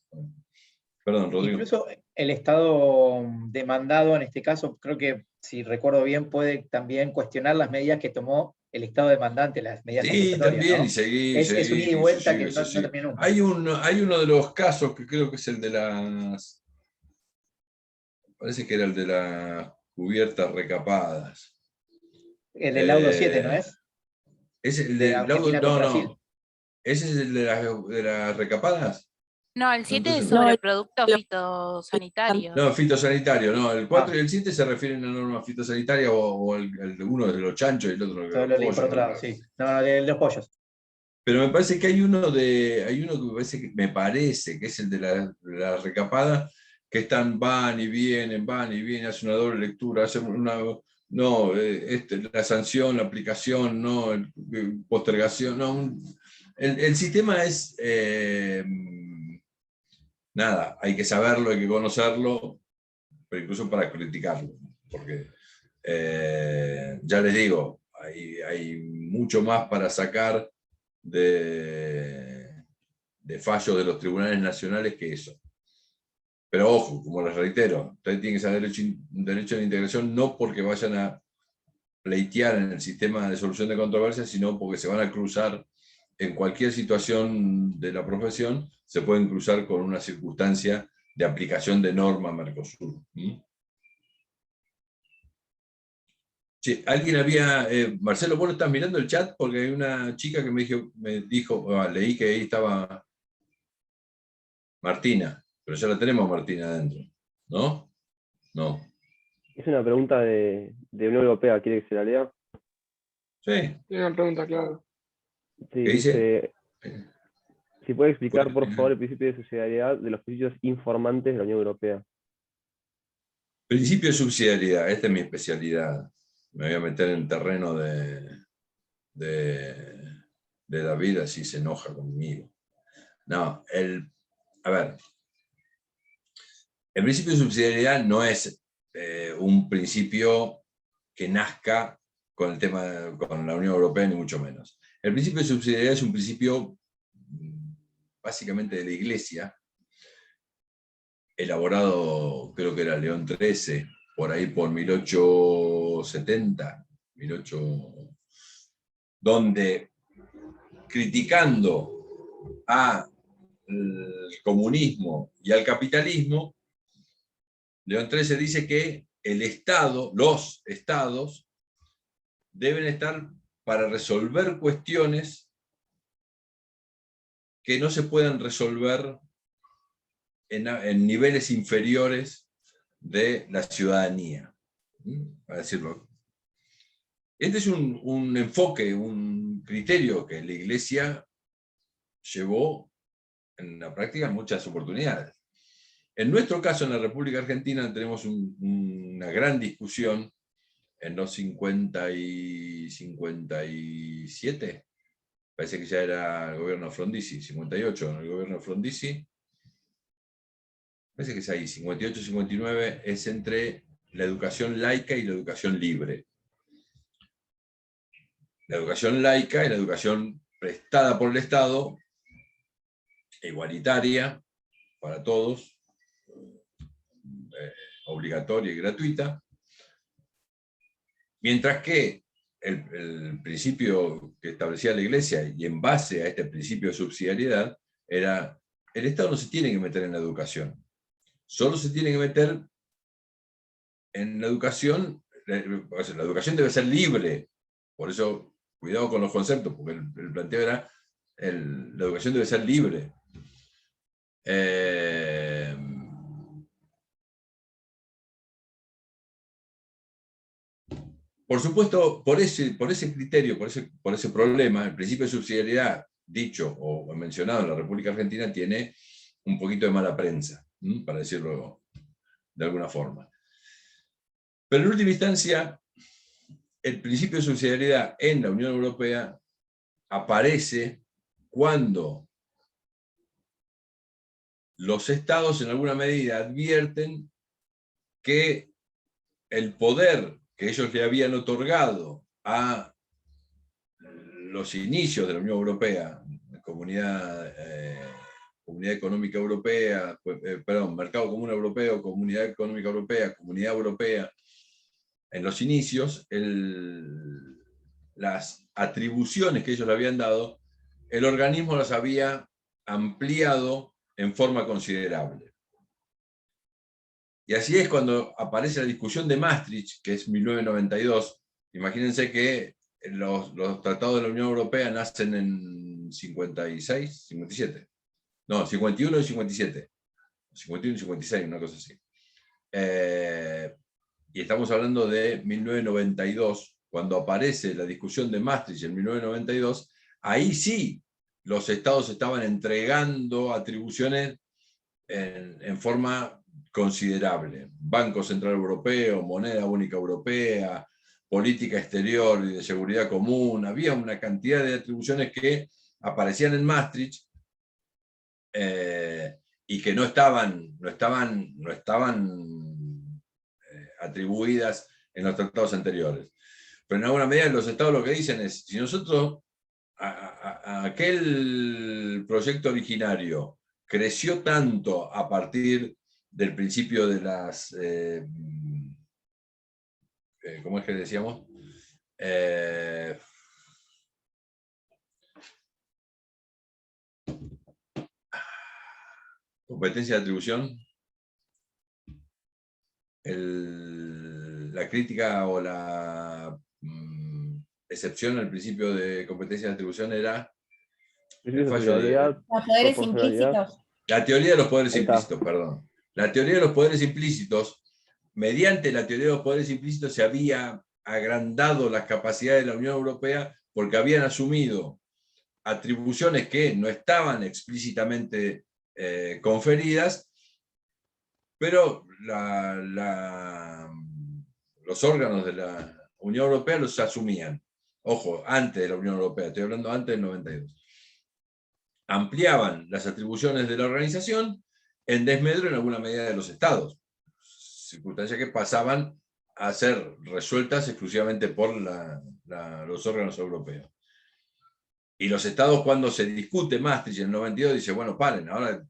Perdón, Rodrigo. Incluso el Estado demandado, en este caso, creo que, si recuerdo bien, puede también cuestionar las medidas que tomó el Estado demandante, las medidas también, ¿no? y seguir. Es un ida y vuelta que no termina nunca. Hay uno de los casos que creo que es el de las... Parece que era el de las cubiertas recapadas. El del laudo 7, ¿no es? ¿Es el del laudo? No. ¿Ese es el de las recapadas? No, el 7 es sobre productos fitosanitarios. No, fitosanitario, no. El 4 y el 7 se refieren a normas fitosanitarias o el de uno de los chanchos y el otro de los pollos. Por otro lado, sí. No, de los pollos. Pero me parece que hay uno que me parece que es el de la recapada, que están, van y vienen, hacen una doble lectura, hacen la sanción, la aplicación, no, postergación, no. El sistema es nada, hay que saberlo, hay que conocerlo, pero incluso para criticarlo, porque ya les digo, hay mucho más para sacar de fallos de los tribunales nacionales que eso. Pero ojo, como les reitero, ustedes tienen que saber derecho a la integración no porque vayan a pleitear en el sistema de solución de controversias, sino porque se van a cruzar en cualquier situación de la profesión, se pueden cruzar con una circunstancia de aplicación de norma Mercosur. Sí, alguien había... Marcelo, vos estás mirando el chat porque hay una chica que me dijo, leí que ahí estaba Martina, pero ya la tenemos Martina adentro, ¿no? No. Es una pregunta de Unión Europea, ¿quiere que se la lea? Sí. Tiene una pregunta, claro. Sí, ¿Qué dice? Si puede explicar, por favor, el principio de subsidiariedad de los principios informantes de la Unión Europea. Principio de subsidiariedad, esta es mi especialidad. Me voy a meter en terreno de David, así se enoja conmigo. No, a ver, el principio de subsidiariedad no es un principio que nazca con la Unión Europea, ni mucho menos. El principio de subsidiariedad es un principio básicamente de la Iglesia, elaborado, creo que era León XIII, por ahí por 1870, donde criticando al comunismo y al capitalismo, León XIII dice que los estados, deben estar para resolver cuestiones que no se puedan resolver en niveles inferiores de la ciudadanía, para decirlo. Este es un enfoque, un criterio que la Iglesia llevó en la práctica en muchas oportunidades. En nuestro caso, en la República Argentina, tenemos una gran discusión en los 50 y 57, parece que ya era el gobierno de Frondizi, 58 en el gobierno de Frondizi, parece que es ahí, 58, 59, es entre la educación laica y la educación libre. La educación laica y la educación prestada por el Estado, igualitaria para todos, obligatoria y gratuita, mientras que el principio que establecía la Iglesia, y en base a este principio de subsidiariedad, era, el Estado no se tiene que meter en la educación, solo se tiene que meter en la educación, la educación debe ser libre, por eso cuidado con los conceptos, porque el planteo era, la educación debe ser libre. Por supuesto, por ese criterio, por ese problema, el principio de subsidiariedad, dicho o mencionado en la República Argentina, tiene un poquito de mala prensa, para decirlo de alguna forma. Pero en última instancia, el principio de subsidiariedad en la Unión Europea aparece cuando los estados en alguna medida advierten que el poder que ellos le habían otorgado a los inicios de la Unión Europea, Comunidad Económica Europea, Mercado Común Europeo, Comunidad Económica Europea, Comunidad Europea, en los inicios, las atribuciones que ellos le habían dado, el organismo las había ampliado en forma considerable. Y así es cuando aparece la discusión de Maastricht, que es 1992. Imagínense que los tratados de la Unión Europea nacen en 56, 57. No, 51 y 57. 51 y 56, una cosa así. Y estamos hablando de 1992, cuando aparece la discusión de Maastricht en 1992, ahí sí los estados estaban entregando atribuciones en forma considerable. Banco Central Europeo, moneda única europea, política exterior y de seguridad común. Había una cantidad de atribuciones que aparecían en Maastricht y que no estaban atribuidas en los tratados anteriores. Pero en alguna medida los estados lo que dicen es, si nosotros, aquel proyecto originario creció tanto a partir del principio de las, ¿cómo es que decíamos? Competencia de atribución. La crítica o la excepción al principio de competencia de atribución era los poderes implícitos. La teoría de los poderes implícitos, perdón. La teoría de los poderes implícitos, mediante la teoría de los poderes implícitos se había agrandado las capacidades de la Unión Europea porque habían asumido atribuciones que no estaban explícitamente conferidas, pero los órganos de la Unión Europea los asumían. Ojo, antes de la Unión Europea, estoy hablando antes del 92. Ampliaban las atribuciones de la organización en desmedro en alguna medida de los estados, circunstancias que pasaban a ser resueltas exclusivamente por los órganos europeos. Y los estados, cuando se discute Maastricht en el 92, dicen, bueno, paren, ahora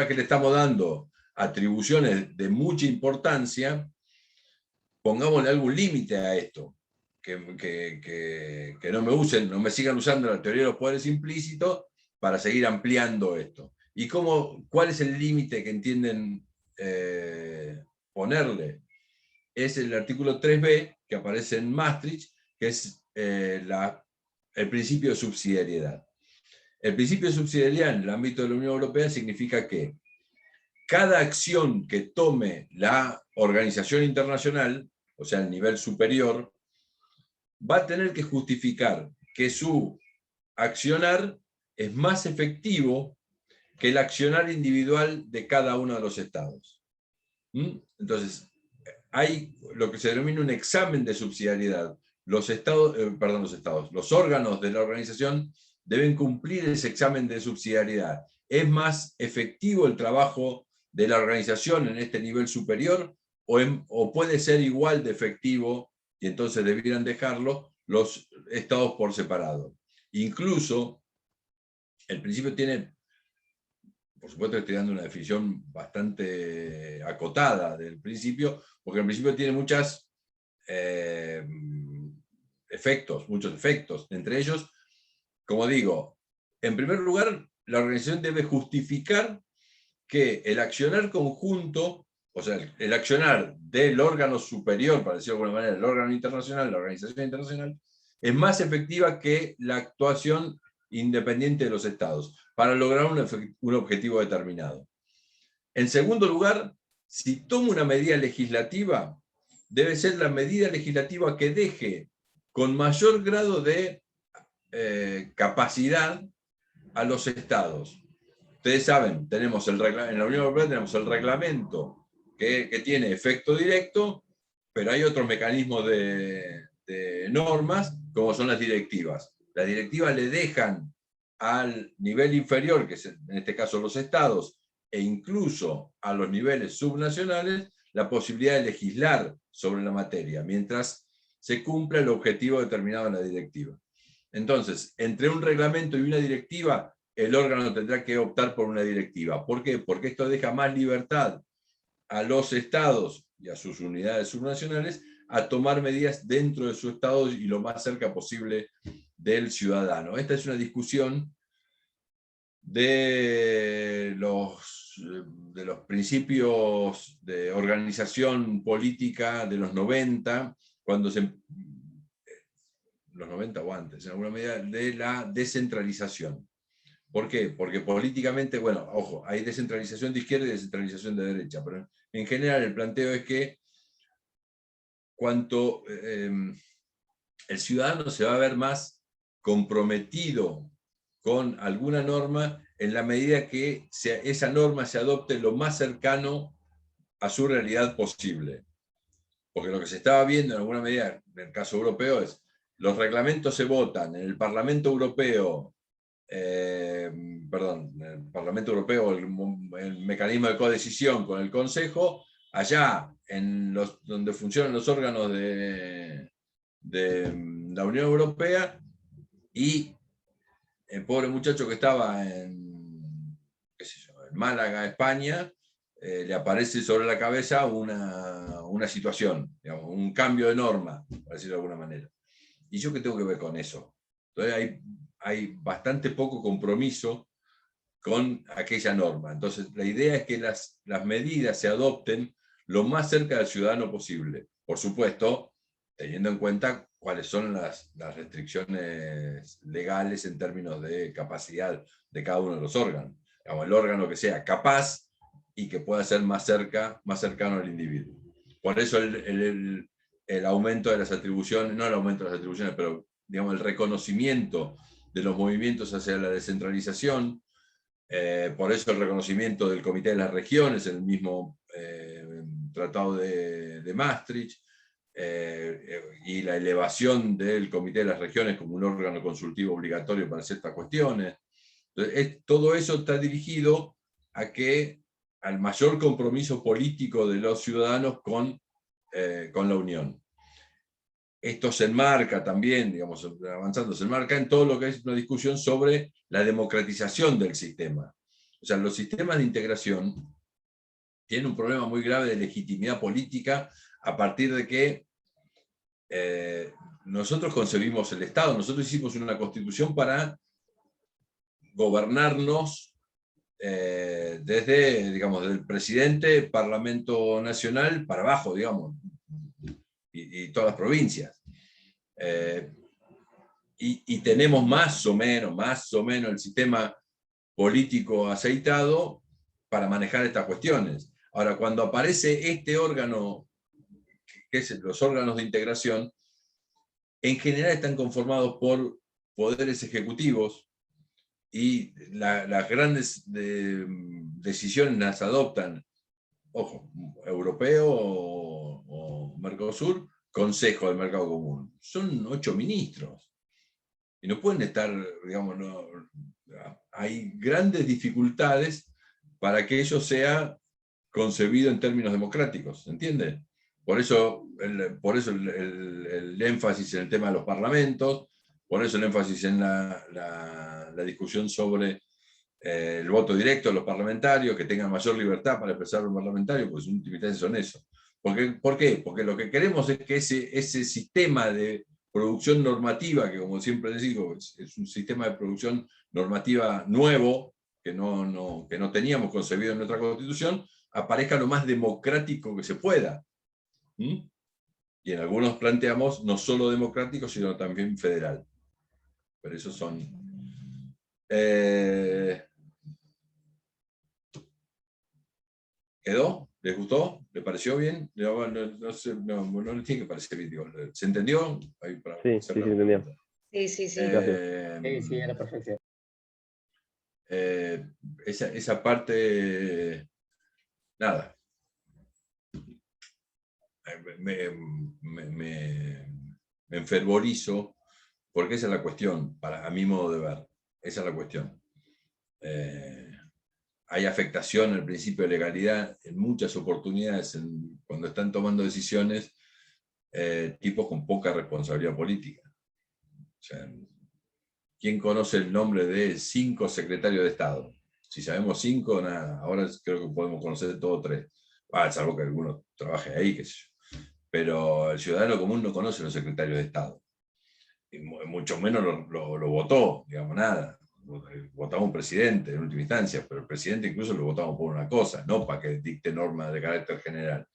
que le estamos dando atribuciones de mucha importancia, pongámosle algún límite a esto, que no me sigan usando la teoría de los poderes implícitos para seguir ampliando esto. ¿Y cuál es el límite que entienden ponerle? Es el artículo 3b que aparece en Maastricht, que es el principio de subsidiariedad. El principio de subsidiariedad en el ámbito de la Unión Europea significa que cada acción que tome la organización internacional, o sea, el nivel superior, va a tener que justificar que su accionar es más efectivo que el accionar individual de cada uno de los estados. Entonces, hay lo que se denomina un examen de subsidiariedad. Los órganos de la organización deben cumplir ese examen de subsidiariedad. ¿Es más efectivo el trabajo de la organización en este nivel superior o puede ser igual de efectivo y entonces debieran dejarlo los estados por separado? Incluso, el principio tiene, por supuesto estoy dando una definición bastante acotada del principio, porque el principio tiene muchos efectos, entre ellos, como digo, en primer lugar, la organización debe justificar que el accionar conjunto, o sea, el accionar del órgano superior, para decirlo de alguna manera, el órgano internacional, la organización internacional, es más efectiva que la actuación independiente de los estados, para lograr un objetivo determinado. En segundo lugar, si toma una medida legislativa, debe ser la medida legislativa que deje con mayor grado de capacidad a los estados. Ustedes saben, tenemos en la Unión Europea tenemos el reglamento que tiene efecto directo, pero hay otros mecanismos de normas, como son las directivas. Las directivas le dejan al nivel inferior, que es en este caso los estados, e incluso a los niveles subnacionales, la posibilidad de legislar sobre la materia, mientras se cumpla el objetivo determinado en la directiva. Entonces, entre un reglamento y una directiva, el órgano tendrá que optar por una directiva. ¿Por qué? Porque esto deja más libertad a los estados y a sus unidades subnacionales a tomar medidas dentro de su estado y lo más cerca posible del ciudadano. Esta es una discusión de los principios de organización política de los 90, cuando los 90 o antes, en alguna medida, de la descentralización. ¿Por qué? Porque políticamente, bueno, ojo, hay descentralización de izquierda y descentralización de derecha, pero en general el planteo es que cuanto el ciudadano se va a ver más comprometido con alguna norma en la medida que esa norma se adopte lo más cercano a su realidad posible. Porque lo que se estaba viendo en alguna medida, en el caso europeo, es los reglamentos se votan en el Parlamento Europeo, el Parlamento Europeo, el mecanismo de codecisión con el Consejo, allá donde funcionan los órganos de la Unión Europea, y el pobre muchacho que estaba en Málaga, España, le aparece sobre la cabeza una situación, digamos, un cambio de norma, para decirlo de alguna manera. ¿Y yo qué tengo que ver con eso? Entonces hay bastante poco compromiso con aquella norma. Entonces la idea es que las medidas se adopten lo más cerca del ciudadano posible. Por supuesto, teniendo en cuenta cuáles son las restricciones legales en términos de capacidad de cada uno de los órganos. Digamos, el órgano que sea capaz y que pueda ser más cercano al individuo. Por eso el aumento de las atribuciones, no el aumento de las atribuciones, pero digamos, el reconocimiento de los movimientos hacia la descentralización, por eso el reconocimiento del Comité de las Regiones en el mismo Tratado de Maastricht, y la elevación del Comité de las Regiones como un órgano consultivo obligatorio para ciertas cuestiones. Entonces, todo eso está dirigido al mayor compromiso político de los ciudadanos con la Unión. Esto se enmarca también, digamos, avanzando, se enmarca en todo lo que es una discusión sobre la democratización del sistema. O sea, los sistemas de integración tienen un problema muy grave de legitimidad política a partir de que nosotros concebimos el Estado, nosotros hicimos una constitución para gobernarnos desde, digamos, del presidente, Parlamento Nacional, para abajo, digamos, y todas las provincias. Y tenemos más o menos el sistema político aceitado para manejar estas cuestiones. Ahora, cuando aparece este órgano, que es los órganos de integración, en general están conformados por poderes ejecutivos, y las grandes decisiones las adoptan, ojo, europeo o Mercosur, Consejo del Mercado Común. Son 8 ministros. Y no pueden estar, digamos, hay grandes dificultades para que ello sea concebido en términos democráticos, ¿entiende? Por eso el énfasis en el tema de los parlamentos, por eso el énfasis en la discusión sobre el voto directo de los parlamentarios, que tengan mayor libertad para expresar los parlamentarios, pues en última instancia son eso. ¿Por qué? Porque lo que queremos es que ese sistema de producción normativa, que como siempre les digo, es un sistema de producción normativa nuevo, que no teníamos concebido en nuestra Constitución, aparezca lo más democrático que se pueda. ¿Mm? Y en algunos planteamos no solo democrático, sino también federal. Pero esos son... ¿Quedó? ¿Les gustó? ¿Le pareció bien? No le tiene que parecer bien. Digo, ¿se entendió? Ahí para Sí, hacer sí, la se entendió. pregunta. Sí. Sí, era perfecto. Esa parte, nada, me enfervorizo, porque esa es la cuestión, a mi modo de ver, esa es la cuestión. Hay afectación al principio de legalidad en muchas oportunidades, cuando están tomando decisiones tipos con poca responsabilidad política. O sea, ¿quién conoce el nombre de 5 secretarios de Estado? Si sabemos 5, nada. Ahora creo que podemos conocer todos 3. Salvo que alguno trabaje ahí, qué sé yo. Pero el ciudadano común no conoce a los secretarios de Estado. Y mucho menos lo votó, digamos, nada. Votamos un presidente en última instancia, pero el presidente incluso lo votamos por una cosa, no para que dicte normas de carácter general.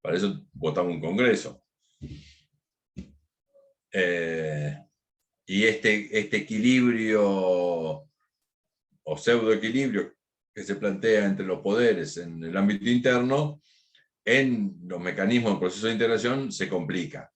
Para eso votamos un Congreso. Y este equilibrio o pseudoequilibrio que se plantea entre los poderes en el ámbito interno, en los mecanismos del proceso de integración se complica.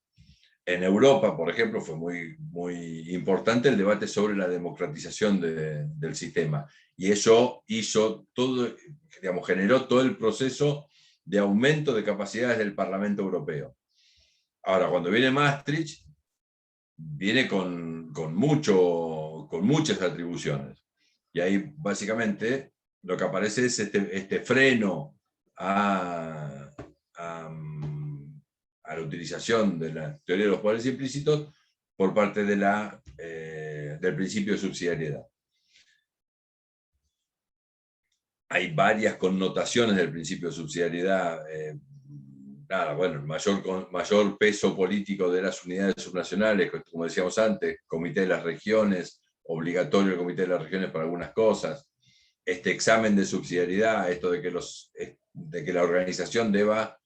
En Europa, por ejemplo, fue muy importante el debate sobre la democratización del sistema. Y eso hizo todo, digamos, generó todo el proceso de aumento de capacidades del Parlamento Europeo. Ahora, cuando viene Maastricht, viene con muchas atribuciones. Y ahí, básicamente, lo que aparece es este freno a la utilización de la teoría de los poderes implícitos por parte del principio de subsidiariedad. Hay varias connotaciones del principio de subsidiariedad. El mayor peso político de las unidades subnacionales, como decíamos antes, Comité de las Regiones, obligatorio el Comité de las Regiones para algunas cosas, este examen de subsidiariedad, esto de que la organización deba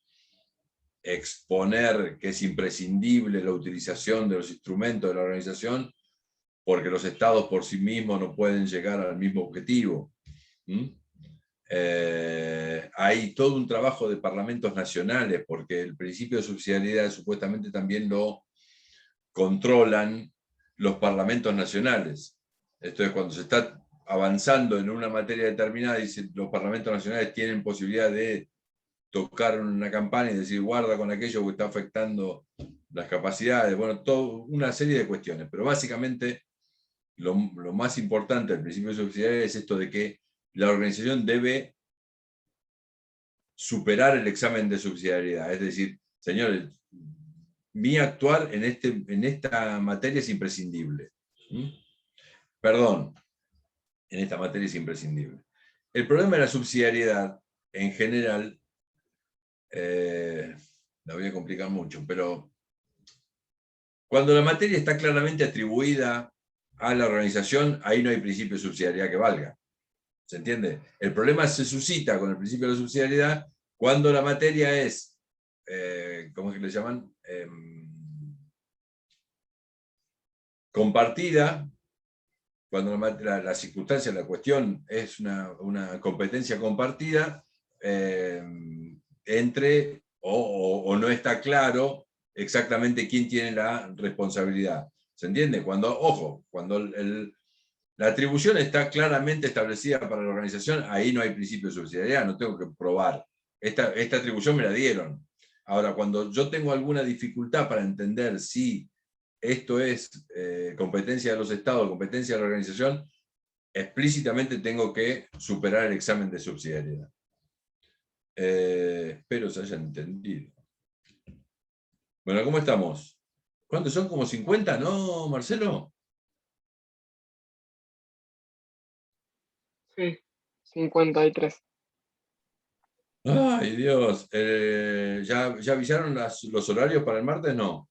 exponer que es imprescindible la utilización de los instrumentos de la organización, porque los estados por sí mismos no pueden llegar al mismo objetivo. Hay todo un trabajo de parlamentos nacionales, porque el principio de subsidiariedad supuestamente también lo controlan los parlamentos nacionales. Esto es cuando se está avanzando en una materia determinada, y los parlamentos nacionales tienen posibilidad de tocar una campana y decir guarda con aquello que está afectando las capacidades, bueno, toda una serie de cuestiones, pero básicamente lo más importante del principio de subsidiariedad es esto de que la organización debe superar el examen de subsidiariedad, es decir, señores, mi actuar en esta materia es imprescindible. Perdón, en esta materia es imprescindible. El problema de la subsidiariedad, en general, la voy a complicar mucho, pero cuando la materia está claramente atribuida a la organización, ahí no hay principio de subsidiariedad que valga. ¿Se entiende? El problema se suscita con el principio de la subsidiariedad cuando la materia es, ¿cómo es que le llaman? Compartida, cuando la circunstancia, la cuestión es una competencia compartida, entre, o no está claro exactamente quién tiene la responsabilidad. ¿Se entiende? Cuando la atribución está claramente establecida para la organización, ahí no hay principio de subsidiariedad, no tengo que probar. Esta atribución me la dieron. Ahora, cuando yo tengo alguna dificultad para entender si esto es competencia de los estados, competencia de la organización, explícitamente tengo que superar el examen de subsidiariedad. Espero se haya entendido. Bueno, ¿cómo estamos? ¿Cuántos son? ¿Como 50? ¿No, Marcelo? Sí, 53. Ay, Dios. ¿Ya avisaron los horarios para el martes? No.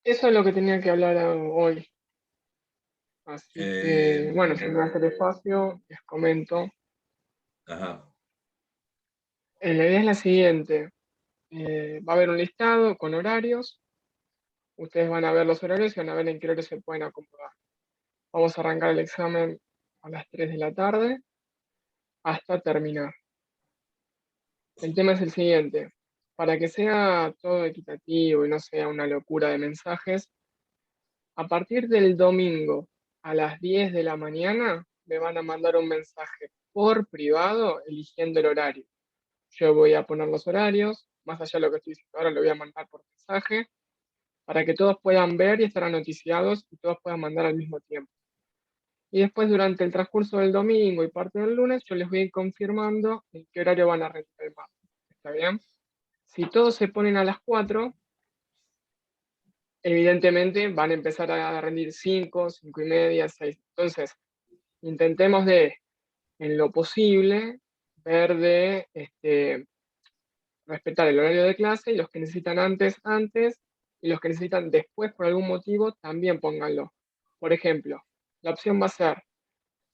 Eso es lo que tenía que hablar hoy. Así que, bueno, si me va a hacer espacio, les comento. Ajá. La idea es la siguiente. Va a haber un listado con horarios. Ustedes van a ver los horarios y van a ver en qué horario se pueden acomodar. Vamos a arrancar el examen a las 3 de la tarde hasta terminar. El tema es el siguiente. Para que sea todo equitativo y no sea una locura de mensajes, a partir del domingo a las 10 de la mañana me van a mandar un mensaje por privado eligiendo el horario. Yo voy a poner los horarios, más allá de lo que estoy diciendo ahora, lo voy a mandar por mensaje, para que todos puedan ver y estar anoticiados y todos puedan mandar al mismo tiempo. Y después, durante el transcurso del domingo y parte del lunes, yo les voy a ir confirmando en qué horario van a rendir el mapa. ¿Está bien? Si todos se ponen a las 4, evidentemente van a empezar a rendir 5, 5 y media, 6. Entonces, intentemos de, en lo posible, ver de respetar el horario de clase, y los que necesitan antes, y los que necesitan después por algún motivo, también pónganlo. Por ejemplo, la opción va a ser,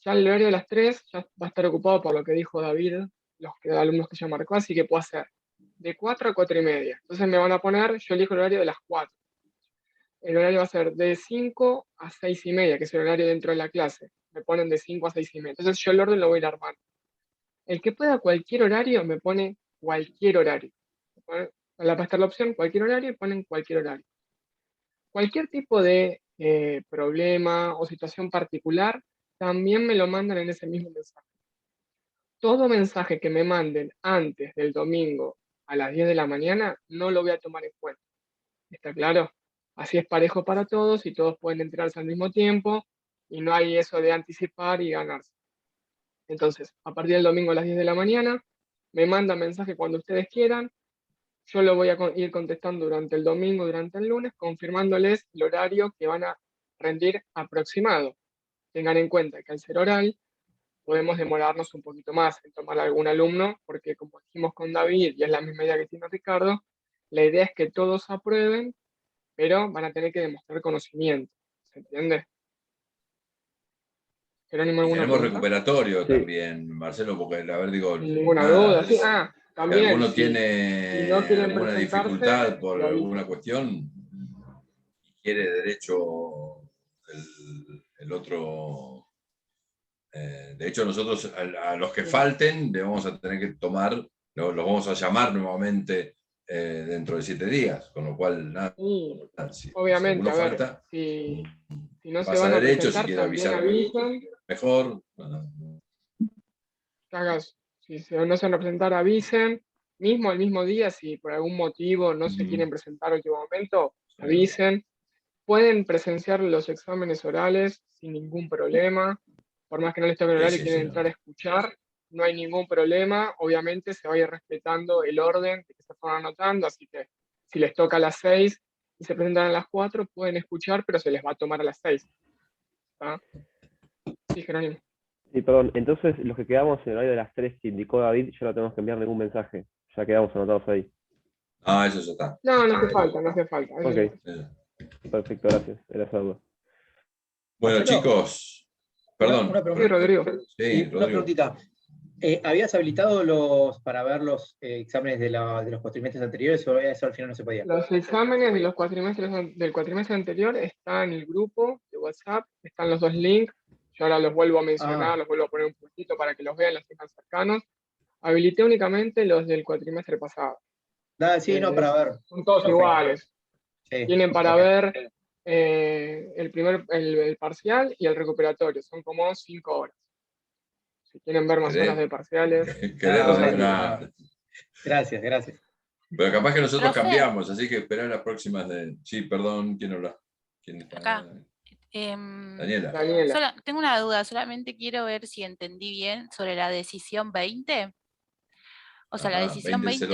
ya el horario de las 3 ya va a estar ocupado por lo que dijo David, los alumnos que ya marcó, así que puedo hacer de 4 a 4 y media. Entonces me van a poner, yo elijo el horario de las 4. El horario va a ser de 5 a 6 y media, que es el horario dentro de la clase. Me ponen de 5 a 6 y media. Entonces yo el orden lo voy a ir armando. El que pueda cualquier horario me pone cualquier horario. Va a estar la opción cualquier horario y ponen cualquier horario. Cualquier tipo de problema o situación particular también me lo mandan en ese mismo mensaje. Todo mensaje que me manden antes del domingo a las 10 de la mañana no lo voy a tomar en cuenta. ¿Está claro? Así es parejo para todos y todos pueden enterarse al mismo tiempo y no hay eso de anticipar y ganarse. Entonces, a partir del domingo a las 10 de la mañana, me mandan mensaje cuando ustedes quieran. Yo lo voy a ir contestando durante el domingo, durante el lunes, confirmándoles el horario que van a rendir aproximado. Tengan en cuenta que al ser oral, podemos demorarnos un poquito más en tomar a algún alumno, porque como dijimos con David, y es la misma idea que tiene Ricardo, la idea es que todos aprueben, pero van a tener que demostrar conocimiento. ¿Se entiende? Jerónimo, ¿alguna pregunta? Tenemos recuperatorio también, Marcelo, porque a ver, digo... Sin ninguna duda, sí. También, si alguno tiene alguna dificultad por alguna cuestión y quiere derecho el otro... de hecho, nosotros a los que falten le vamos a tener que tomar, los vamos a llamar nuevamente dentro de 7 días, con lo cual, nada, obviamente, si a ver, falta, si no se pasa van a derecho, presentar, si quiere avisar avisan. mejor. Si no se van a presentar, avisen. Mismo el mismo día, si por algún motivo no se quieren presentar al último momento, avisen. Pueden presenciar los exámenes orales sin ningún problema. Por más que no les toque el horario y quieren entrar a escuchar, no hay ningún problema. Obviamente se va a ir respetando el orden que se fueron anotando, así que si les toca a las 6 y se presentan a las 4, pueden escuchar, pero se les va a tomar a las 6. ¿Está? Sí, Jerónimo. Sí, perdón, entonces los que quedamos en el horario de las 3 que indicó David, ya no tenemos que enviar ningún mensaje, ya quedamos anotados ahí. Eso ya está. No hace falta, no hace falta. Ok, perfecto, gracias, era esa duda. Bueno, chicos, perdón. Una pregunta. Sí, Rodrigo. Sí, una preguntita. ¿Habías habilitado para ver los exámenes de los cuatrimestres anteriores o eso al final no se podía? Los exámenes de los del cuatrimestre anterior están en el grupo de WhatsApp, están los 2 links. Yo ahora los vuelvo a mencionar, los vuelvo a poner un puntito para que los vean, los tengan cercanos. Habilité únicamente los del cuatrimestre pasado. Sí, no, para ver. Son todos iguales. Sí. Tienen para ver el parcial y el recuperatorio. Son como 5 horas. Si quieren ver más horas de parciales. Gracias. Pero capaz que nosotros cambiamos, así que esperar las próximas de... Sí, perdón, ¿quién habla? Acá. Daniela. Tengo una duda, solamente quiero ver si entendí bien sobre la decisión 20. O sea, la decisión 20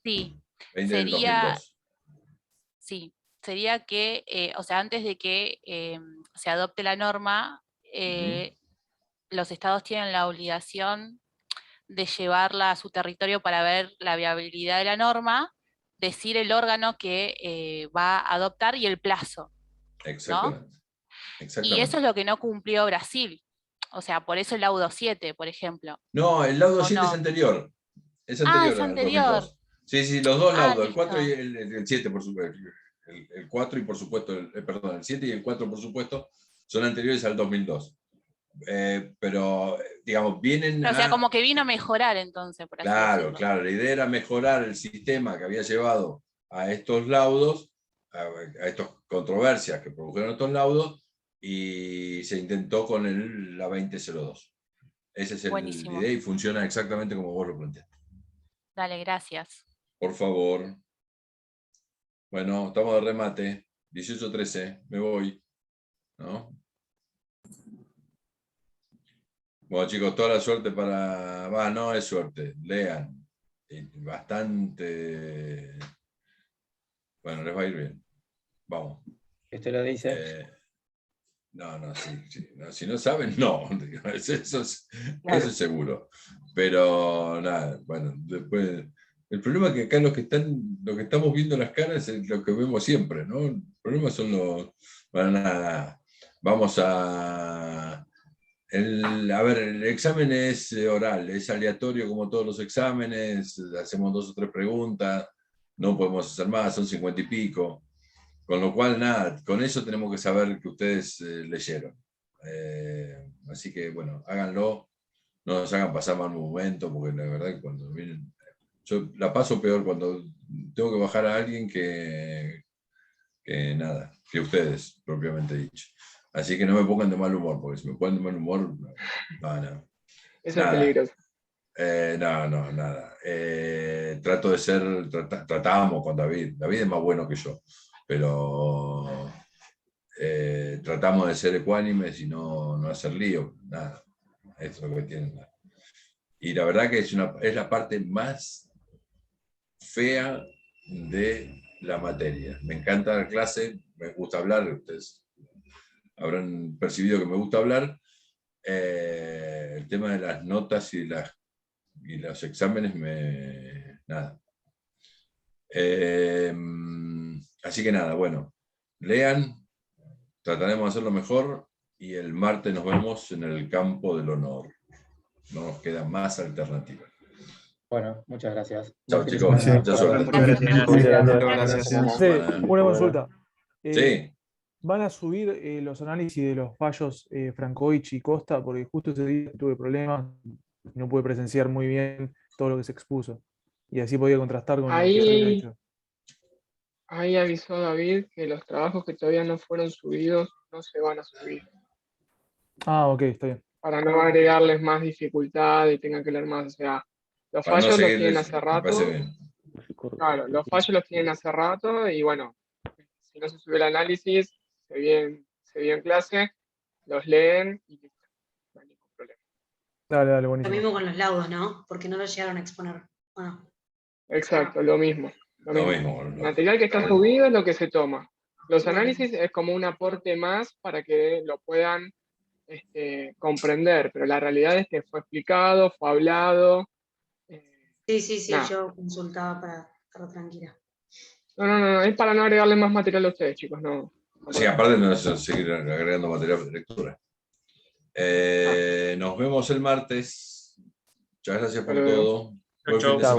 sí, 20 sería... Sí, sería que, o sea, antes de que se adopte la norma, los estados tienen la obligación de llevarla a su territorio para ver la viabilidad de la norma, decir el órgano que va a adoptar y el plazo. Exactamente. ¿No? Y eso es lo que no cumplió Brasil. O sea, por eso el laudo 7, por ejemplo. No, el laudo ¿O 7 es no? anterior. Es Ah, anterior es al anterior. 2002. Sí, los dos laudos, el listo. 4 y el 7, por supuesto. El 4 y por supuesto, perdón, el 7 y el 4, por supuesto, son anteriores al 2002. Pero, digamos, vienen O sea, como que vino a mejorar entonces, por así decirlo. Claro, la idea era mejorar el sistema que había llevado a estos laudos, a estas controversias que produjeron estos laudos, y se intentó con la 2002. Esa es la idea y funciona exactamente como vos lo planteaste. Dale, gracias. Por favor. Bueno, estamos de remate. 18:13, me voy. ¿No? Bueno, chicos, toda la suerte para... no es suerte, lean. Bastante... Bueno, les va a ir bien. Vamos. ¿Esto lo dice? No, sí. No, si no saben, no. Eso es seguro. Pero nada, bueno, después... El problema es que acá lo que estamos viendo las caras es lo que vemos siempre, ¿no? El problema son los... Bueno, nada. Vamos a... A ver, el examen es oral, es aleatorio como todos los exámenes, hacemos 2 o 3 preguntas, no podemos hacer más, son 50 y pico. Con lo cual, nada, con eso tenemos que saber que ustedes leyeron. Así que, bueno, háganlo, no nos hagan pasar mal momento, porque la verdad que cuando vienen... Yo la paso peor cuando tengo que bajar a alguien que ustedes, propiamente dicho. Así que no me pongan de mal humor, porque si me ponen de mal humor, no. Eso es peligroso. No, nada. Trato de ser, tratábamos con David. David es más bueno que yo, pero tratamos de ser ecuánimes y no hacer lío, nada. Eso es lo que tienen. Y la verdad que es la parte más fea de la materia. Me encanta la clase, me gusta hablar, ustedes habrán percibido que me gusta hablar. El tema de las notas y los exámenes, nada. Así que nada, bueno, lean, trataremos de hacerlo mejor y el martes nos vemos en el campo del honor. No nos queda más alternativa. Bueno, muchas gracias. Chao, chicos. Mucha suerte. Gracias. Una consulta. Sí. ¿Van a subir los análisis de los fallos Frankovich y Costa? Porque justo ese día tuve problemas y no pude presenciar muy bien todo lo que se expuso. Y así podía contrastar con lo que había hecho. Ahí avisó David que los trabajos que todavía no fueron subidos no se van a subir. Ah, ok, está bien. Para no agregarles más dificultad y tengan que leer más. O sea, los fallos los tienen hace rato. Claro, los fallos los tienen hace rato y bueno, si no se sube el análisis, se viene en clase, los leen y no hay ningún problema. Dale, buenísimo. Lo mismo con los laudos, ¿no? Porque no los llegaron a exponer. Bueno. Exacto, lo mismo. El material que está subido es lo que se toma. Los análisis es como un aporte más para que lo puedan comprender, pero la realidad es que fue explicado, fue hablado. Sí, yo consultaba para estar tranquila. No, es para no agregarle más material a ustedes, chicos, no. Sí, aparte no es seguir agregando material de lectura. Nos vemos el martes. Muchas gracias por todo. Buen fin de semana.